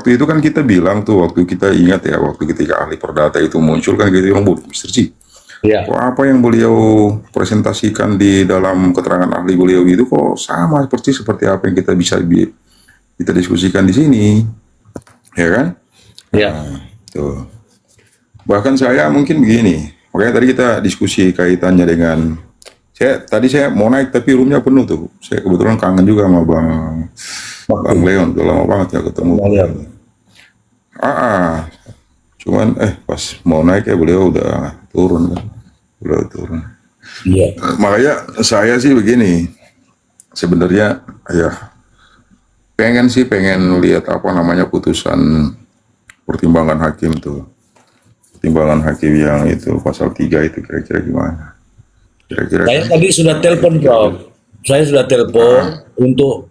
waktu itu kan kita bilang tuh, waktu kita ingat ya, waktu ketika ahli perdata itu muncul kan kita bilang, Bu, Mr. G, Ya, kok apa yang beliau presentasikan di dalam keterangan ahli beliau itu kok sama seperti apa yang kita bisa kita diskusikan di sini, ya kan? ya, Tuh. Bahkan saya mungkin begini, makanya tadi kita diskusi kaitannya dengan saya mau naik tapi roomnya penuh tuh. Saya kebetulan kangen juga sama Bang Leon, udah lama banget ya ketemu. ya. Cuman pas mau naik ya beliau udah turun kan, beliau turun. Iya. Makanya saya sih begini, sebenarnya ya pengen lihat apa namanya putusan pertimbangan hakim tuh. Pertimbangan hakim yang itu pasal 3 itu kira-kira gimana? Kira-kira Saya tadi sudah telepon, Prof. Saya sudah telepon untuk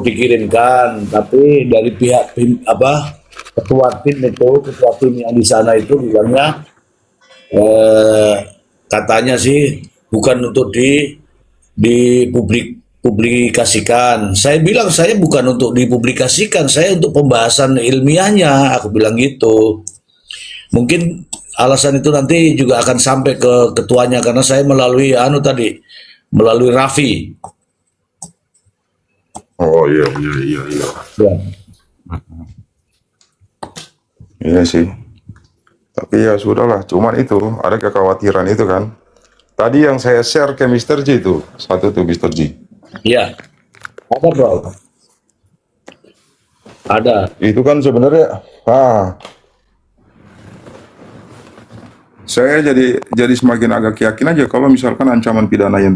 dikirimkan, tapi dari pihak ketua tim yang di sana itu bilangnya katanya sih bukan untuk publikasikan. Saya bilang saya bukan untuk dipublikasikan, saya untuk pembahasan ilmiahnya. Aku bilang gitu. Mungkin alasan itu nanti juga akan sampai ke ketuanya karena saya melalui melalui Raffi. Oh iya. Ya. Iya sih. Tapi ya sudahlah, cuman itu ada kekhawatiran itu kan. Tadi yang saya share ke Mr. G itu, satu tuh Mr. G. Iya. Ada, Bro. Ada. Itu kan sebenarnya saya jadi semakin agak yakin aja kalau misalkan ancaman pidana yang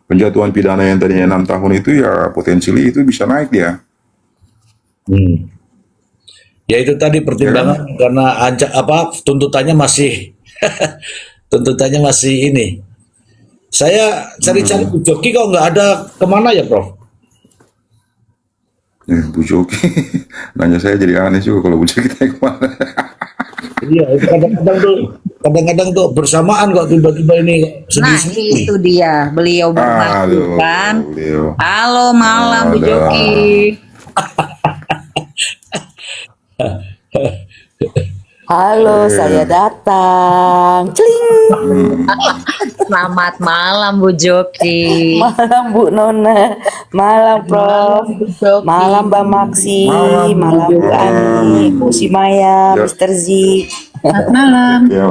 penjatuhan pidana yang tadinya 6 tahun itu ya potensial itu bisa naik dia. Ya itu tadi pertimbangan karena tuntutannya masih tuntutannya masih ini. Saya cari-cari Bu Joki kok nggak ada, kemana ya, Prof? Bu Joki, nanya saya jadi aneh juga kalau Bu Joki tanya kemana. Iya, itu kadang-kadang tuh bersamaan kok tiba-tiba ini Nah, itu dia. Beliau bermaksud kan. Halo malam Bu Joki. Halo, saya datang. Cling. Selamat malam Bu Joki. Malam Bu Nona, malam Prof, malam Mbak Maksi, malam Bu Ani, Bu Simaya, Mr. Z. Malam. Ya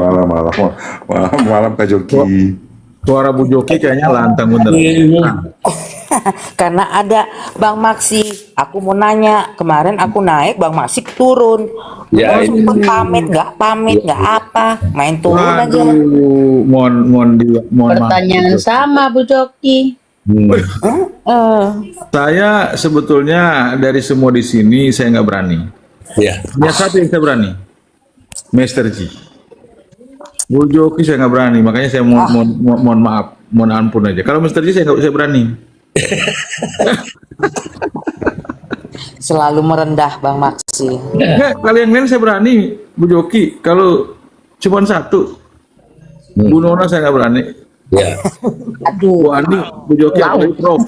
malam Kak Joki. Suara Bu Joki kayaknya lantang bener. Karena ada Bang Maksi, aku mau nanya, kemarin aku naik, Bang Maksi turun. Ya, Sempet pamit nggak apa, main turun aja. Aduh, mohon Pertanyaan maaf. sama Bu Joki. Saya sebetulnya dari semua di sini saya nggak berani. ya. Hanya satu yang saya berani, Mr. G. Bu Joki saya nggak berani, makanya saya mohon maaf, mohon ampun aja. Kalau Mr. G saya nggak berani. Selalu merendah Bang Maksi. Nggak, kalau yang lain saya berani, Bu Joki. Kalau cuma satu, Bu Nona saya nggak berani. Ya. Bu Ani, Bu Joki, apalagi Prof.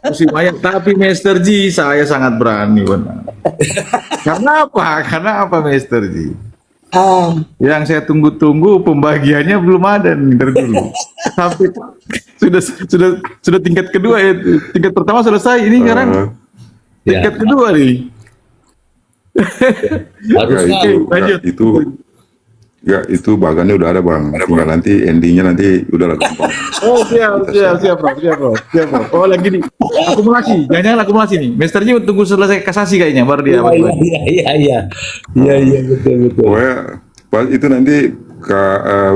Musim ayam. Tapi Mr. G saya sangat berani, benar. Karena apa Mr. G? Yang saya tunggu-tunggu pembagiannya belum ada nih dari dulu. Sampai sudah tingkat kedua ya. Tingkat pertama selesai, ini sekarang tingkat kedua nih. Harusnya Itu bagannya udah ada Bang. Tinggal nanti endingnya nanti udah gampang. Oh siap Prof. Oh lagi nih akumulasi, jangan akumulasi nih. Mr. Ji tunggu selesai kasasi kayaknya baru dia. Iya betul. Pokoknya itu nanti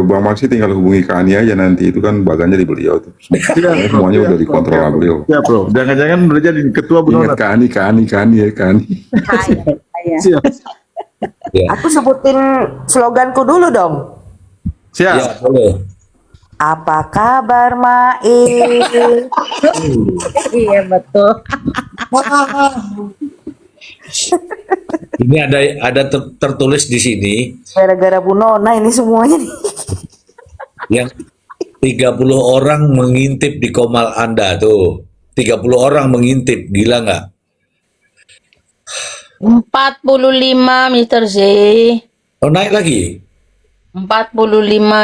Bang Maksi tinggal hubungi ke Ani aja nanti, itu kan bagannya di beliau tuh. Semuanya udah dikontrol sama beliau. Ya Bro, jangan-jangan udah jadi ketua Ingat ke Ani ya. Saya. Aku sebutin sloganku dulu dong. Siap. Ya, boleh. Apa kabar Mail? Iya betul. Ini ada tertulis di sini Gara-gara Bu Nona ini semuanya nih. yang 30 orang mengintip di Komal Anda tuh. 30 orang mengintip, gila nggak? 45 Mister Z. Oh, naik lagi. 45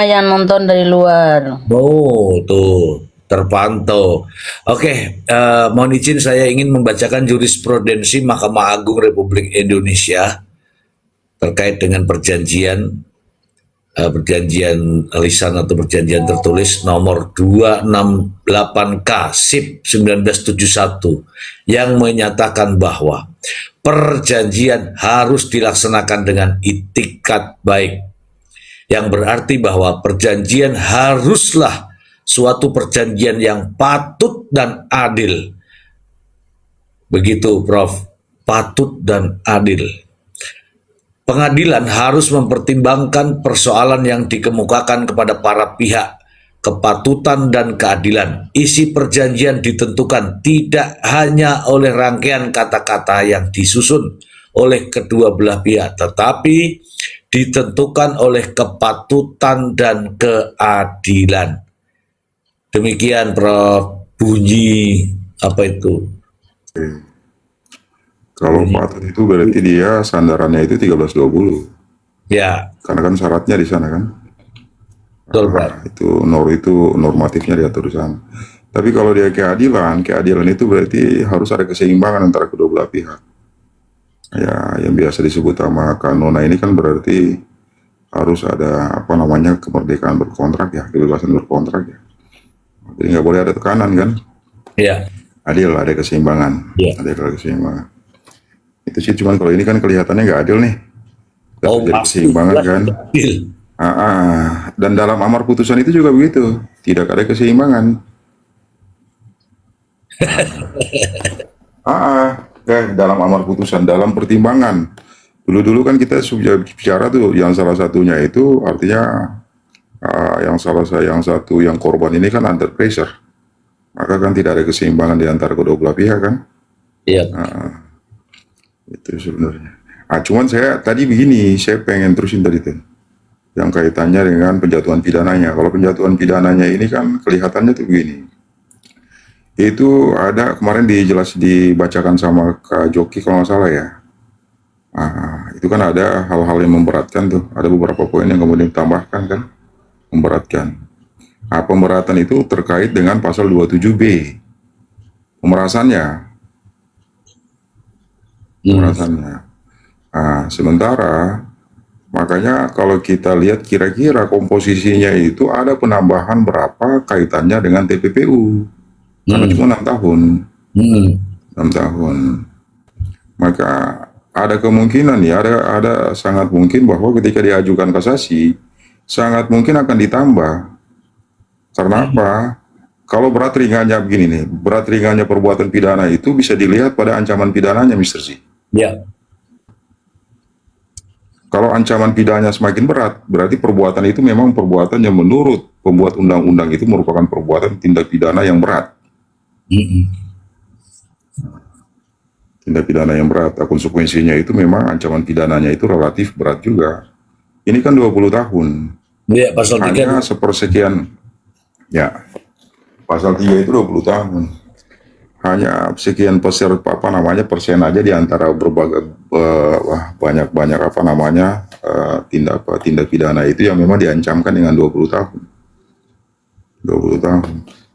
yang nonton dari luar. Oh, tuh terpantau. Oke, mohon izin saya ingin membacakan jurisprudensi Mahkamah Agung Republik Indonesia terkait dengan perjanjian lisan atau perjanjian tertulis nomor 268K SIP 1971 yang menyatakan bahwa perjanjian harus dilaksanakan dengan itikat baik, yang berarti bahwa perjanjian haruslah suatu perjanjian yang patut dan adil. Begitu, Prof. Patut dan adil. Pengadilan harus mempertimbangkan persoalan yang dikemukakan kepada para pihak, kepatutan dan keadilan. Isi perjanjian ditentukan tidak hanya oleh rangkaian kata-kata yang disusun oleh kedua belah pihak, tetapi ditentukan oleh kepatutan dan keadilan. Demikian, Prof. Bunyi apa itu? Kalau patut itu berarti dia sandarannya itu 1320. Ya, Karena kan syaratnya di sana kan. betul, Prof. Itu normatifnya diatur di sana. Tapi kalau dia keadilan itu berarti harus ada keseimbangan antara kedua belah pihak. Ya, yang biasa disebut sama kanona ini kan berarti harus ada kemerdekaan berkontrak ya, kebebasan berkontrak ya. Jadi nggak boleh ada tekanan kan. Ya, Adil, ada keseimbangan. Ya. Ada keseimbangan. Itu sih, cuman kalau ini kan kelihatannya nggak adil nih. Nggak oh, terjadi pasti keseimbangan kan. adil. Dan dalam amar putusan itu juga begitu, tidak ada keseimbangan. Dalam amar putusan, dalam pertimbangan. Dulu kan kita sudah bicara tuh, yang salah satunya itu artinya yang korban ini kan under pressure, maka kan tidak ada keseimbangan di antara kedua belah pihak kan. Iya. Itu sebenarnya. Cuman saya tadi begini, saya pengen terusin tadi tuh, yang kaitannya dengan penjatuhan pidananya. Kalau penjatuhan pidananya ini kan kelihatannya tuh begini. Itu ada kemarin dibacakan sama Kak Joki kalau nggak salah ya. Itu kan ada hal-hal yang memberatkan tuh. Ada beberapa poin yang kemudian ditambahkan kan, memberatkan. Pemberatan itu terkait dengan pasal 27B. Pemerasannya. Sementara makanya kalau kita lihat kira-kira komposisinya itu ada penambahan berapa kaitannya dengan TPPU. Karena cuma 6 tahun. 6 tahun. Maka ada kemungkinan ya, ada sangat mungkin bahwa ketika diajukan kasasi, sangat mungkin akan ditambah. Karena apa? Kalau berat ringannya begini nih, berat ringannya perbuatan pidana itu bisa dilihat pada ancaman pidananya, Mr. Z. Ya. Kalau ancaman pidananya semakin berat, berarti perbuatan itu memang perbuatan yang menurut pembuat undang-undang itu merupakan perbuatan tindak pidana yang berat. Tindak pidana yang berat. Konsekuensinya itu memang ancaman pidananya itu relatif berat juga. Ini kan 20 tahun. Ya, pasal 3. Hanya sepersekian. Ya, pasal 3 itu 20 tahun. Hanya sekian persen aja di antara berbagai banyak tindak pidana itu yang memang diancamkan dengan 20 tahun. 20 tahun.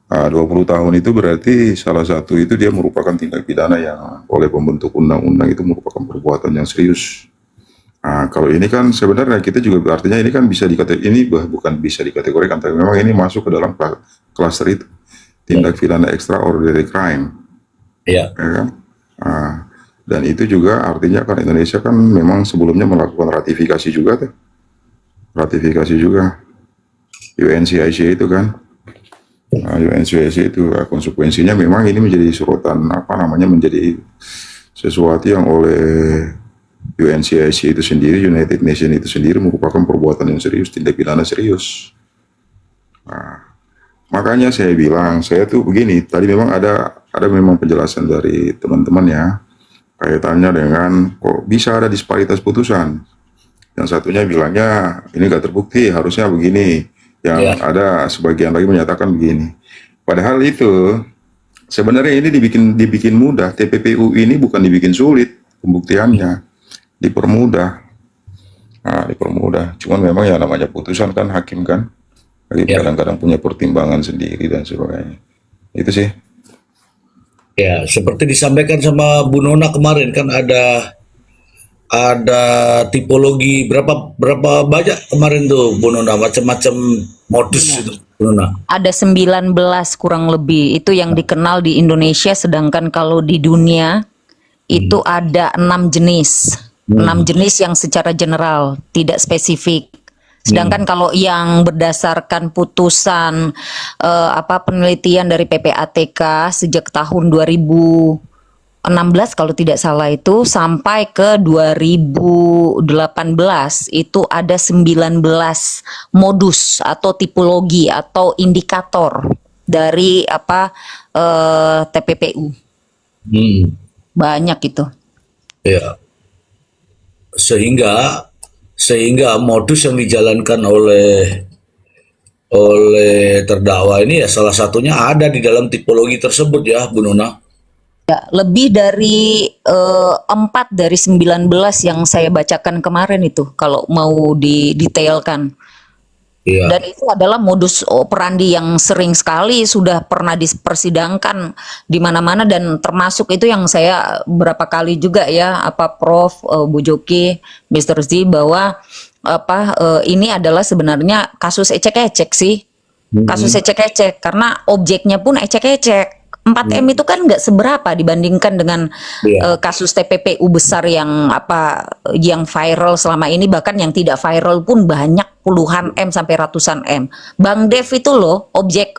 20 tahun itu berarti salah satu itu dia merupakan tindak pidana yang oleh pembentuk undang-undang itu merupakan perbuatan yang serius. Kalau ini kan sebenarnya kita juga artinya ini kan bukan bisa dikategorikan, tapi memang ini masuk ke dalam klaster itu. Tindak pidana extraordinary crime. Ya. Ya kan? Dan itu juga artinya kan Indonesia kan memang sebelumnya melakukan ratifikasi juga tuh. Ratifikasi juga UNCIC itu kan. UNCIC itu konsekuensinya memang ini menjadi sorotan menjadi sesuatu yang oleh UNCIC itu sendiri, United Nations itu sendiri merupakan perbuatan yang serius, tindak pidana serius. Makanya saya bilang, saya tuh begini, tadi memang ada memang penjelasan dari teman-teman ya, kaitannya dengan kok bisa ada disparitas putusan. Yang satunya bilangnya ini nggak terbukti, harusnya begini. Yang ada sebagian lagi menyatakan begini. Padahal itu sebenarnya ini dibikin mudah. TPPU ini bukan dibikin sulit pembuktiannya dipermudah. Nah, dipermudah. Cuman memang ya namanya putusan kan hakim kan. Hakim Ya. kadang-kadang punya pertimbangan sendiri dan sebagainya. Itu sih. Ya, seperti disampaikan sama Bu Nona kemarin kan ada tipologi berapa banyak kemarin tuh Bu Nona, macam-macam modus itu Bu Nona. Ada 19 kurang lebih itu yang dikenal di Indonesia, sedangkan kalau di dunia itu ada 6 jenis. 6 jenis yang secara general, tidak spesifik. Sedangkan kalau yang berdasarkan putusan penelitian dari PPATK sejak tahun 2016 kalau tidak salah itu sampai ke 2018 itu ada 19 modus atau tipologi atau indikator dari TPPU. Banyak itu. Ya. Sehingga modus yang dijalankan oleh terdakwa ini ya salah satunya ada di dalam tipologi tersebut ya Bu Nona. Ya, lebih dari 4 dari 19 yang saya bacakan kemarin itu kalau mau didetailkan. Iya. Dan itu adalah modus operandi yang sering sekali sudah pernah dipersidangkan di mana-mana, dan termasuk itu yang saya berapa kali juga ya Prof, Bu Joki, Mr. Z, bahwa ini adalah sebenarnya kasus ecek-ecek sih. Kasus ecek-ecek karena objeknya pun ecek-ecek. 4M itu kan nggak seberapa dibandingkan dengan kasus TPPU besar yang yang viral selama ini, bahkan yang tidak viral pun banyak puluhan M sampai ratusan M. Bang Dev itu loh objek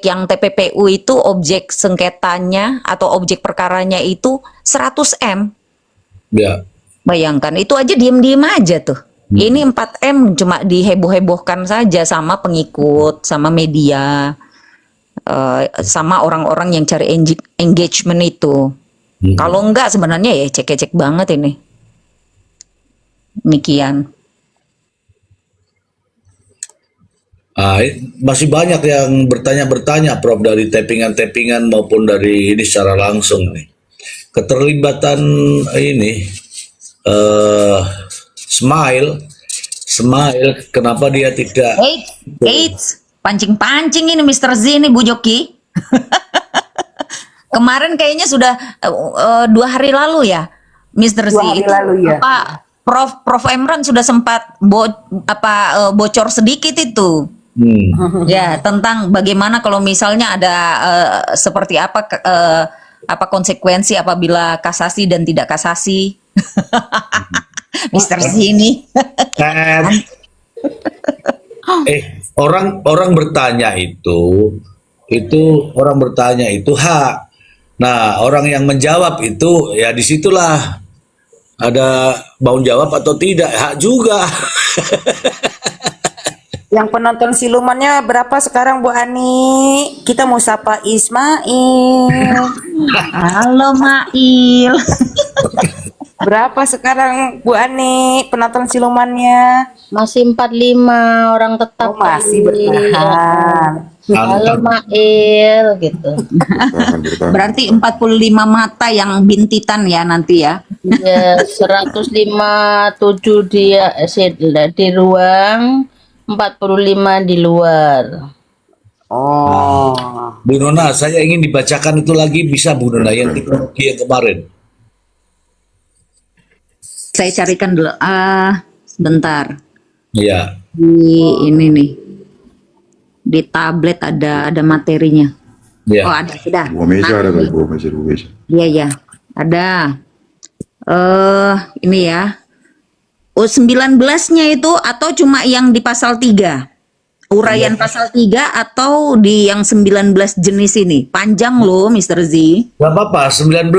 yang TPPU itu objek sengketanya atau objek perkaranya itu 100 M. Ya. Bayangkan itu aja diem-diem aja tuh. Ini 4M cuma diheboh-hebohkan saja sama pengikut, sama media. Sama orang-orang yang cari engagement itu. Kalau enggak sebenarnya ya cek-cek banget ini. Demikian. Masih banyak yang bertanya-bertanya Prof dari tappingan-tappingan maupun dari ini secara langsung nih. Keterlibatan ini Smile kenapa dia tidak Eits, pancing-pancing ini Mr. Z ini Bu Joki. Kemarin kayaknya sudah 2 hari lalu ya, Mr. Z. 2 hari lalu ya. Prof Emran sudah sempat bocor sedikit itu. Ya, tentang bagaimana kalau misalnya ada seperti apa konsekuensi apabila kasasi dan tidak kasasi. Mr. Z ini. Orang bertanya itu orang bertanya itu hak. Nah, orang yang menjawab itu ya disitulah ada mau jawab atau tidak, hak juga. Yang penonton silumannya berapa sekarang Bu Ani? Kita mau sapa Ismail. Halo Mail. Berapa sekarang Bu Ani penonton silumannya? Masih 45 orang tetap. Oh, masih bertahan. Halo Mail gitu. Bertahan. Berarti 45 mata yang bintitan ya nanti ya. Ya, 157 dia di ruang, 45 di luar. Oh. Bu Nona, saya ingin dibacakan itu lagi, bisa Bu Nona yang tipologi yang kemarin. Saya carikan dulu. Sebentar. Ya. Di ini nih. Di tablet ada materinya. Ya. Oh, ada sudah. Buah meja ada Nah, kali, buah meja. Iya ya, ada. Ini ya. 19-nya itu atau cuma yang di pasal 3? Uraian pasal 3 atau di yang 19 jenis ini? Panjang loh, Mr. Z. Gak apa-apa, 19.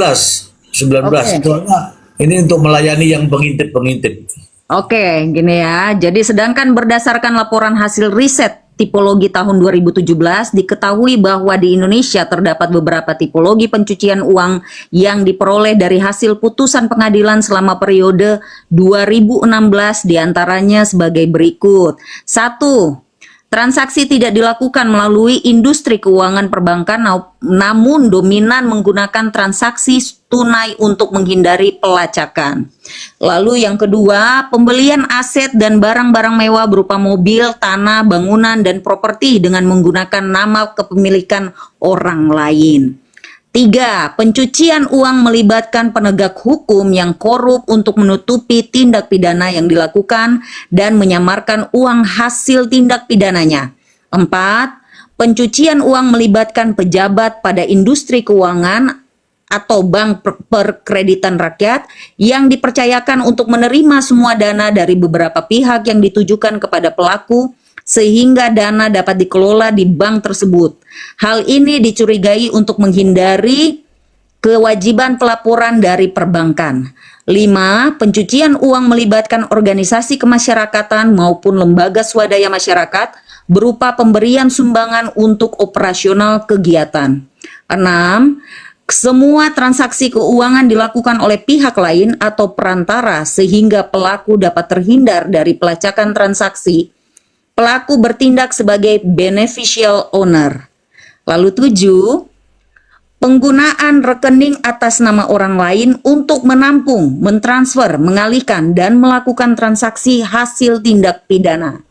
Soalnya ini untuk melayani yang pengintip-pengintip. Oke, gini ya. Jadi sedangkan berdasarkan laporan hasil riset tipologi tahun 2017 diketahui bahwa di Indonesia terdapat beberapa tipologi pencucian uang yang diperoleh dari hasil putusan pengadilan selama periode 2016, diantaranya sebagai berikut. 1. Transaksi tidak dilakukan melalui industri keuangan perbankan, namun dominan menggunakan transaksi tunai untuk menghindari pelacakan. Lalu yang kedua, pembelian aset dan barang-barang mewah berupa mobil, tanah, bangunan, dan properti dengan menggunakan nama kepemilikan orang lain. 3. Pencucian uang melibatkan penegak hukum yang korup untuk menutupi tindak pidana yang dilakukan dan menyamarkan uang hasil tindak pidananya. 4. Pencucian uang melibatkan pejabat pada industri keuangan atau bank perkreditan rakyat yang dipercayakan untuk menerima semua dana dari beberapa pihak yang ditujukan kepada pelaku sehingga dana dapat dikelola di bank tersebut. Hal ini dicurigai untuk menghindari kewajiban pelaporan dari perbankan. 5. Pencucian uang melibatkan organisasi kemasyarakatan maupun lembaga swadaya masyarakat berupa pemberian sumbangan untuk operasional kegiatan. 6. Semua transaksi keuangan dilakukan oleh pihak lain atau perantara sehingga pelaku dapat terhindar dari pelacakan transaksi. Pelaku bertindak sebagai beneficial owner. Lalu 7, penggunaan rekening atas nama orang lain untuk menampung, mentransfer, mengalihkan, dan melakukan transaksi hasil tindak pidana.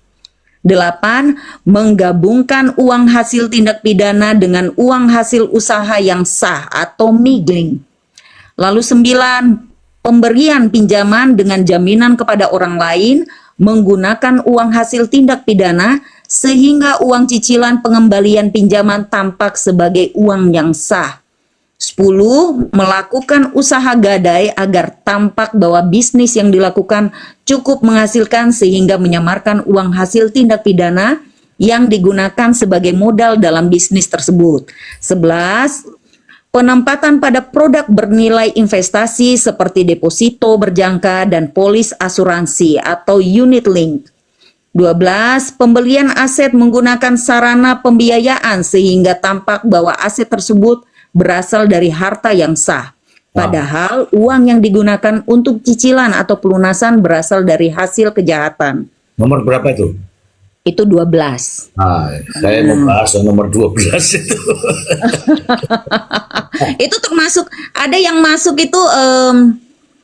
8, menggabungkan uang hasil tindak pidana dengan uang hasil usaha yang sah atau migling. Lalu 9, pemberian pinjaman dengan jaminan kepada orang lain menggunakan uang hasil tindak pidana sehingga uang cicilan pengembalian pinjaman tampak sebagai uang yang sah. 10. Melakukan usaha gadai agar tampak bahwa bisnis yang dilakukan cukup menghasilkan sehingga menyamarkan uang hasil tindak pidana yang digunakan sebagai modal dalam bisnis tersebut. 11. Penempatan pada produk bernilai investasi seperti deposito berjangka dan polis asuransi atau unit link. 12. Pembelian aset menggunakan sarana pembiayaan sehingga tampak bahwa aset tersebut berasal dari harta yang sah. Padahal uang yang digunakan untuk cicilan atau pelunasan berasal dari hasil kejahatan. Nomor berapa itu? Itu 12. Saya mau bahas yang nomor 12 itu. Itu termasuk ada yang masuk itu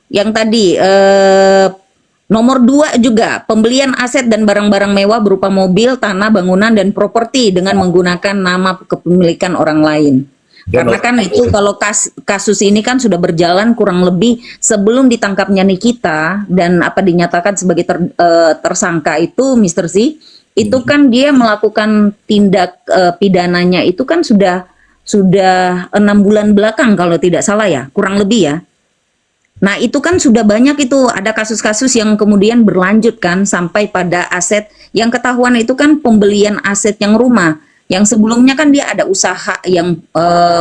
yang tadi nomor 2 juga pembelian aset dan barang-barang mewah berupa mobil, tanah, bangunan, dan properti dengan menggunakan nama kepemilikan orang lain. Karena kan itu kalau kasus ini kan sudah berjalan kurang lebih sebelum ditangkapnya Nikita dan apa dinyatakan sebagai tersangka itu Mr. Z, itu kan dia melakukan tindak pidananya itu kan sudah 6 bulan belakang kalau tidak salah ya, kurang lebih ya. Nah itu kan sudah banyak itu ada kasus-kasus yang kemudian berlanjut kan sampai pada aset yang ketahuan itu kan pembelian aset yang rumah. Yang sebelumnya kan dia ada usaha yang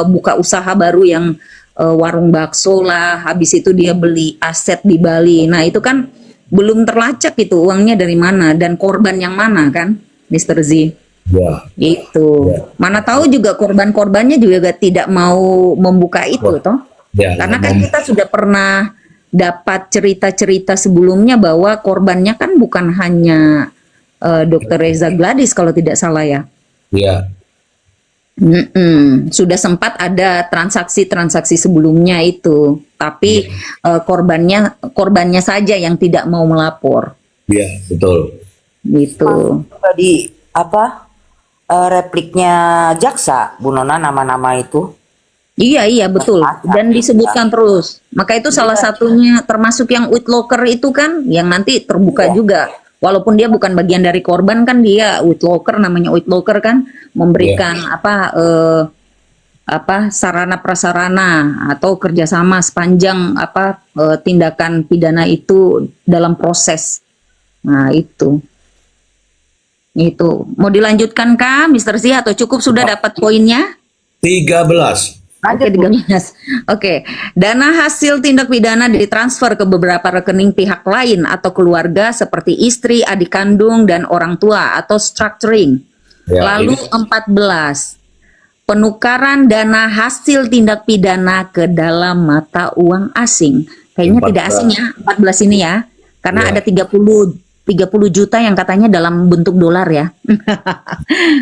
buka usaha baru yang warung bakso lah, habis itu dia beli aset di Bali. Nah itu kan belum terlacak itu uangnya dari mana dan korban yang mana kan, Mr. Z. Ya. Itu. Ya. Mana tahu juga korban-korbannya juga tidak mau membuka itu toh. Ya, karena kan kita sudah pernah dapat cerita-cerita sebelumnya bahwa korbannya kan bukan hanya Dr. Reza Gladys kalau tidak salah ya. Iya. Sudah sempat ada transaksi-transaksi sebelumnya itu, tapi korbannya saja yang tidak mau melapor. Iya, betul. Gitu. Tadi apa repliknya jaksa, Bu Nona, nama-nama itu? Iya betul. Dan disebutkan terus. Maka itu salah satunya termasuk yang Whitlocker itu kan, yang nanti terbuka juga. Walaupun dia bukan bagian dari korban kan dia Whitlocker, namanya Whitlocker kan memberikan sarana prasarana atau kerjasama sepanjang tindakan pidana itu dalam proses. Nah itu mau dilanjutkan kah Mr. Z atau cukup sudah dapat poinnya? 13. Oke, 13. Oke. Dana hasil tindak pidana ditransfer ke beberapa rekening pihak lain atau keluarga seperti istri, adik kandung, dan orang tua atau structuring. Lalu 14. Penukaran dana hasil tindak pidana ke dalam mata uang asing. Kayaknya 14. Tidak asing ya, 14 ini ya. Karena ada 30 30 juta yang katanya dalam bentuk dolar ya.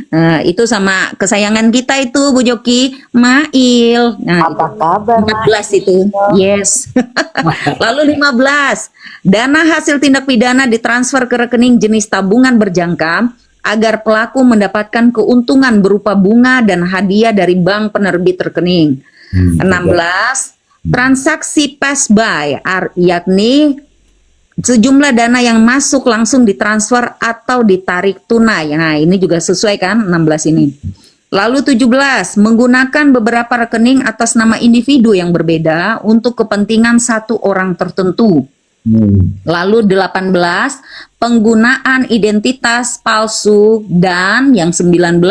Nah, itu sama kesayangan kita itu Bu Joki, Mail. Nah, Apa kabar, 14 itu. Yes. Lalu 15. Dana hasil tindak pidana ditransfer ke rekening jenis tabungan berjangka agar pelaku mendapatkan keuntungan berupa bunga dan hadiah dari bank penerbit rekening. 16. Transaksi pass by, yakni sejumlah dana yang masuk langsung ditransfer atau ditarik tunai. Nah, ini juga sesuai kan 16 ini. Lalu 17, menggunakan beberapa rekening atas nama individu yang berbeda untuk kepentingan satu orang tertentu. Lalu 18, penggunaan identitas palsu, dan yang 19,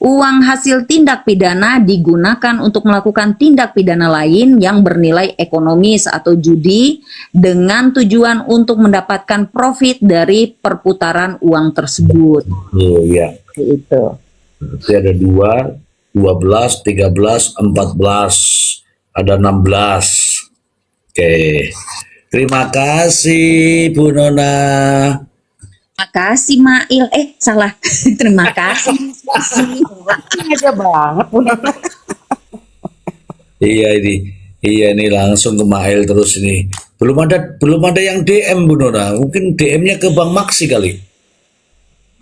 uang hasil tindak pidana digunakan untuk melakukan tindak pidana lain yang bernilai ekonomis atau judi dengan tujuan untuk mendapatkan profit dari perputaran uang tersebut. Oh iya. Itu. Berarti ada 2, 12, 13, 14, ada 16. Oke. Terima kasih Bu Nona. Terima kasih Mail. Salah. Terima kasih. aja banget. Iya ini langsung ke Mail terus ini. Belum ada yang DM Bu Nona. Mungkin DM-nya ke Bang Maksi kali.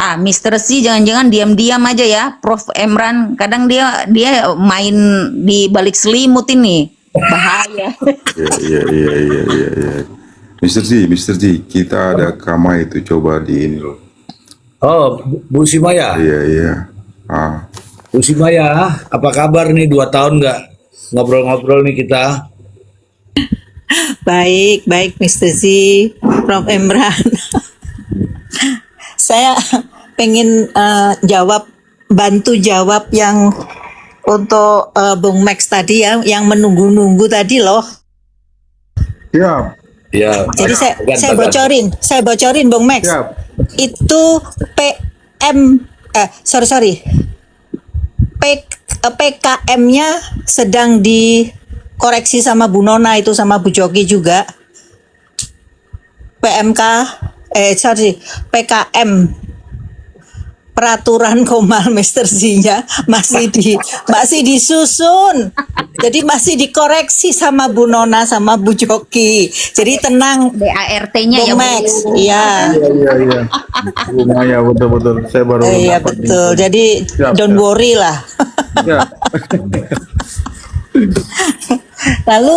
Mr. C jangan-jangan diam-diam aja ya, Prof. Emran. Kadang dia main di balik selimut ini. Bahaya. Iya. Mr. G, kita ada Kama itu coba di ini loh. Oh, Bu Simaya. Iya. Bu Simaya, apa kabar nih 2 tahun nggak ngobrol-ngobrol nih kita? Baik, Mr. Z, Prof. Emran. Saya pengen bantu jawab yang untuk Bung Max tadi ya, yang menunggu-nunggu tadi loh. Siap. Ya. Jadi saya bocorin Bung Max. Siap. Itu PKM-nya sedang dikoreksi sama Bu Nona itu, sama Bu Joki juga. PKM peraturan Komal Mr. Z-nya masih disusun. Jadi masih dikoreksi sama Bu Nona sama Bu Joki. Jadi tenang DART-nya ya Bung Max. Bu. Iya. Iya. Lumayan betul. Saya baru Iya dapat betul. info. Jadi Siap, don't siap. worry lah. Siap. Lalu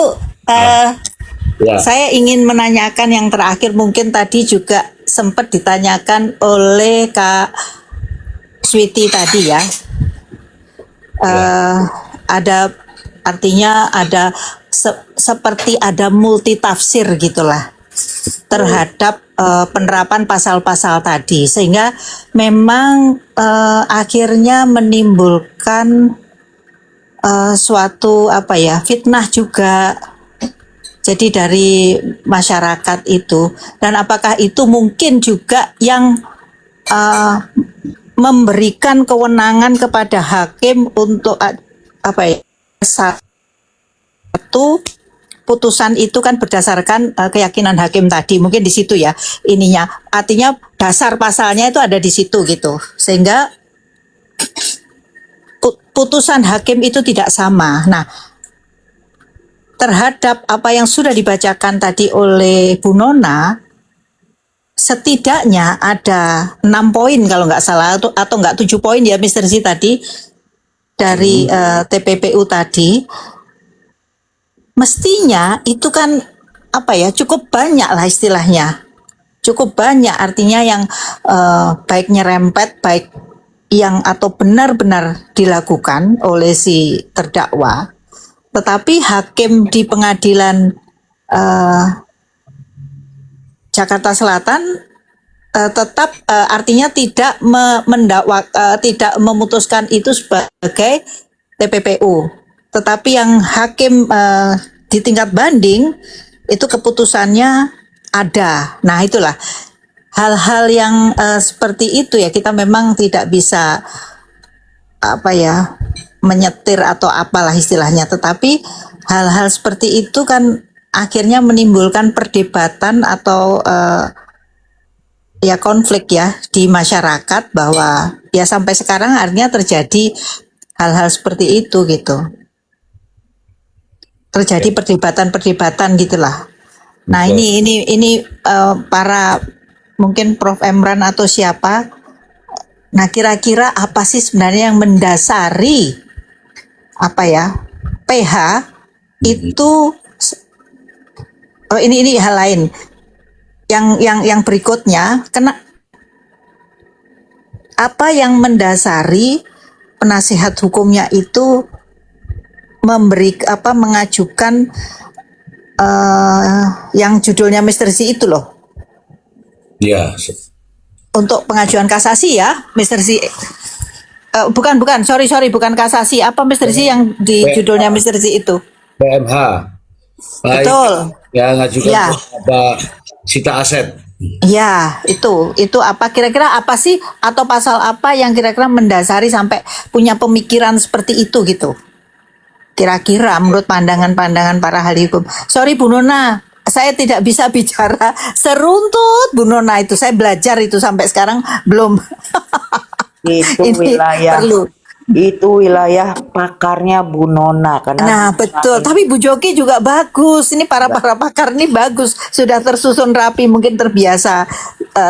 Ya. saya ingin menanyakan yang terakhir, mungkin tadi juga sempat ditanyakan oleh Kak Switi tadi ya. Ada artinya ada seperti ada multi tafsir gitulah terhadap penerapan pasal-pasal tadi, sehingga memang akhirnya menimbulkan suatu fitnah juga. Jadi dari masyarakat itu, dan apakah itu mungkin juga yang memberikan kewenangan kepada hakim untuk satu putusan itu kan berdasarkan keyakinan hakim tadi, mungkin di situ ya ininya, artinya dasar pasalnya itu ada di situ gitu, sehingga putusan hakim itu tidak sama. Nah, terhadap apa yang sudah dibacakan tadi oleh Bu Nona, setidaknya ada 6 poin kalau nggak salah, atau nggak 7 poin ya Mr. Z tadi dari TPPU tadi. Mestinya itu kan cukup banyak lah istilahnya, cukup banyak artinya yang baik nyerempet, baik yang atau benar-benar dilakukan oleh si terdakwa. Tetapi hakim di pengadilan Jakarta Selatan tetap artinya tidak tidak memutuskan itu sebagai TPPU, tetapi yang hakim di tingkat banding itu keputusannya ada. Nah, itulah hal-hal yang seperti itu ya, kita memang tidak bisa menyetir atau apalah istilahnya, tetapi hal-hal seperti itu kan akhirnya menimbulkan perdebatan atau ya konflik ya di masyarakat, bahwa ya sampai sekarang artinya terjadi hal-hal seperti itu gitu. Terjadi perdebatan-perdebatan gitulah. Nah, Betul. ini para mungkin Prof Emran atau siapa. Nah, kira-kira apa sih sebenarnya yang mendasari apa ya? PH itu ini hal lain. Yang berikutnya, apa yang mendasari penasihat hukumnya itu mengajukan yang judulnya Mr. Z itu loh, Ya, untuk pengajuan kasasi ya, Mr. Z. Bukan, sorry, bukan kasasi. Apa Mr. Z yang di judulnya Mr. Z itu? PMH. Baik. Betul. Ya, ngajukan Ya. apa sita aset. Ya, itu apa kira-kira apa sih, atau pasal apa yang kira-kira mendasari sampai punya pemikiran seperti itu gitu? Kira-kira menurut pandangan-pandangan para ahli hukum. Sorry Bu Nona, saya tidak bisa bicara seruntut Bu Nona itu. Saya belajar itu sampai sekarang belum. Itu Ini wilayah perlu. itu wilayah pakarnya Bu Nona karena Nah, betul. Tapi Bu Joki juga bagus. Ini para pakar ini bagus. Sudah tersusun rapi, mungkin terbiasa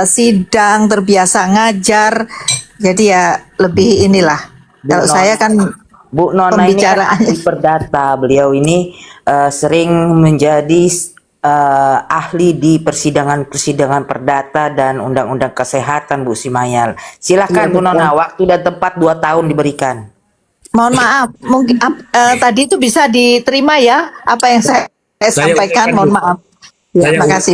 sidang, terbiasa ngajar. Jadi ya lebih inilah. Kalau Nona. saya kan Bu Nona ini kan pembicaraannya. ahli perdata. Beliau ini sering menjadi ahli di persidangan-persidangan perdata dan undang-undang kesehatan, Bu Simayal. Silakan Iya, Bu Nona, betul. waktu dan tempat 2 tahun diberikan. Mohon maaf, mungkin tadi itu bisa diterima ya apa yang saya sampaikan. uraikan Mohon dulu. maaf. Ya, Saya makasih.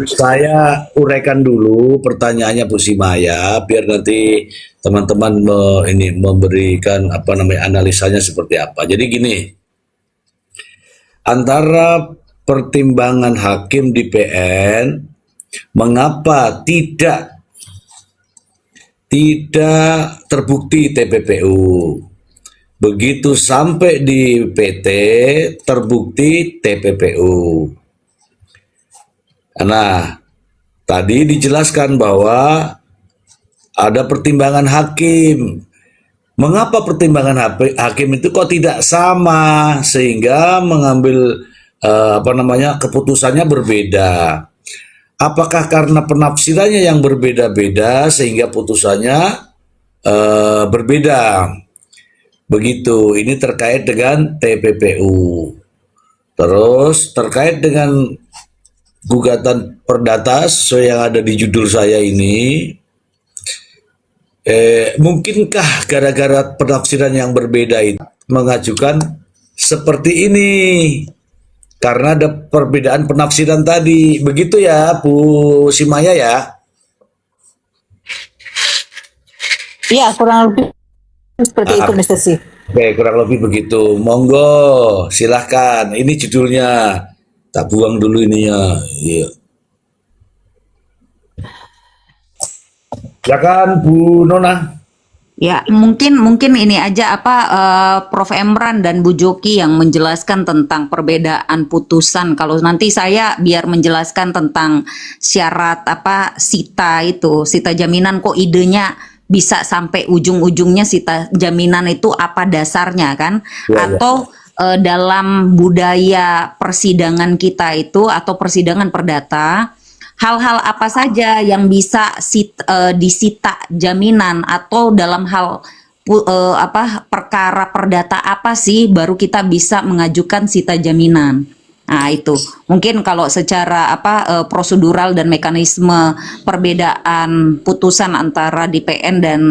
Bisa. Saya uraikan dulu pertanyaannya Bu Simaya biar nanti teman-teman ini memberikan apa namanya analisanya seperti apa. Jadi gini, antara pertimbangan hakim di PN mengapa tidak terbukti TPPU. Begitu sampai di PT terbukti TPPU. Nah, tadi dijelaskan bahwa ada pertimbangan hakim. Mengapa pertimbangan hakim itu kok tidak sama sehingga mengambil keputusannya berbeda? Apakah karena penafsirannya yang berbeda-beda sehingga putusannya berbeda? Begitu. Ini terkait dengan TPPU. Terus terkait dengan gugatan perdata sesuai yang ada di judul saya ini, mungkinkah gara-gara penafsiran yang berbeda itu mengajukan seperti ini? Karena ada perbedaan penafsiran tadi. Begitu ya Bu Simaya ya? Iya, kurang lebih seperti itu Mr. C. Oke, kurang lebih begitu. Monggo, silahkan. Ini judulnya. Tak buang dulu ininya. Iya. Silakan Bu Nona. Ya, mungkin ini aja Prof Emran dan Bu Joki yang menjelaskan tentang perbedaan putusan. Kalau nanti saya biar menjelaskan tentang syarat sita jaminan, kok idenya bisa sampai ujung-ujungnya sita jaminan itu apa dasarnya kan? Ya. Atau dalam budaya persidangan kita itu atau persidangan perdata, hal-hal apa saja yang bisa disita jaminan, atau dalam hal perkara perdata apa sih baru kita bisa mengajukan sita jaminan. Nah, itu mungkin kalau secara prosedural dan mekanisme perbedaan putusan antara DPN dan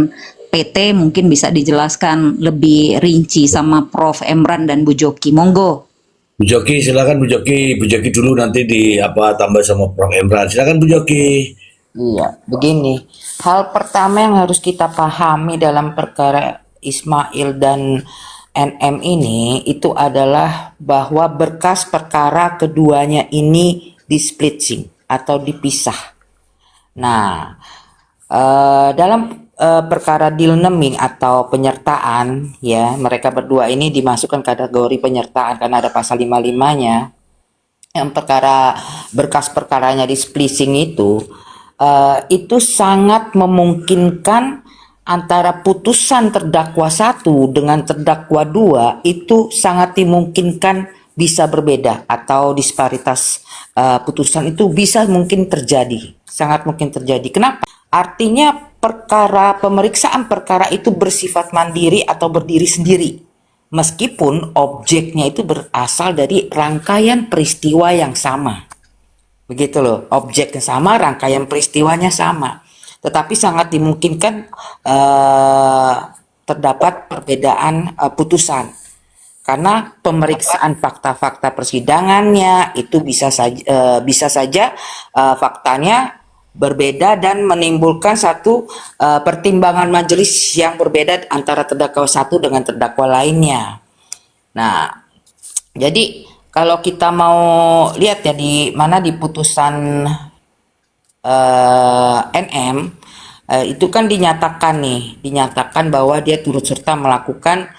PT mungkin bisa dijelaskan lebih rinci sama Prof Emran dan Bu Joki. Monggo. Bu Joki, silakan Bu Joki. Bu Joki dulu, nanti tambah sama Prof Emran. Silakan Bu Joki. Iya, begini. Hal pertama yang harus kita pahami dalam perkara Ismail dan NM ini itu adalah bahwa berkas perkara keduanya ini displitsing atau dipisah. Nah, dalam perkara deal naming atau penyertaan, ya, mereka berdua ini dimasukkan kategori penyertaan karena ada pasal 55-nya. Yang perkara berkas perkaranya di splitting itu itu sangat memungkinkan antara putusan terdakwa 1 dengan terdakwa 2 itu sangat dimungkinkan bisa berbeda atau disparitas putusan itu bisa mungkin terjadi, sangat mungkin terjadi. Kenapa? Artinya pemeriksaan perkara itu bersifat mandiri atau berdiri sendiri. Meskipun objeknya itu berasal dari rangkaian peristiwa yang sama. Begitu loh, objeknya sama, rangkaian peristiwanya sama. Tetapi sangat dimungkinkan terdapat perbedaan putusan. Karena pemeriksaan fakta-fakta persidangannya itu bisa saja faktanya berbeda dan menimbulkan satu pertimbangan majelis yang berbeda antara terdakwa 1 dengan terdakwa lainnya. Nah, jadi kalau kita mau lihat ya di mana di putusan NM itu kan dinyatakan bahwa dia turut serta melakukan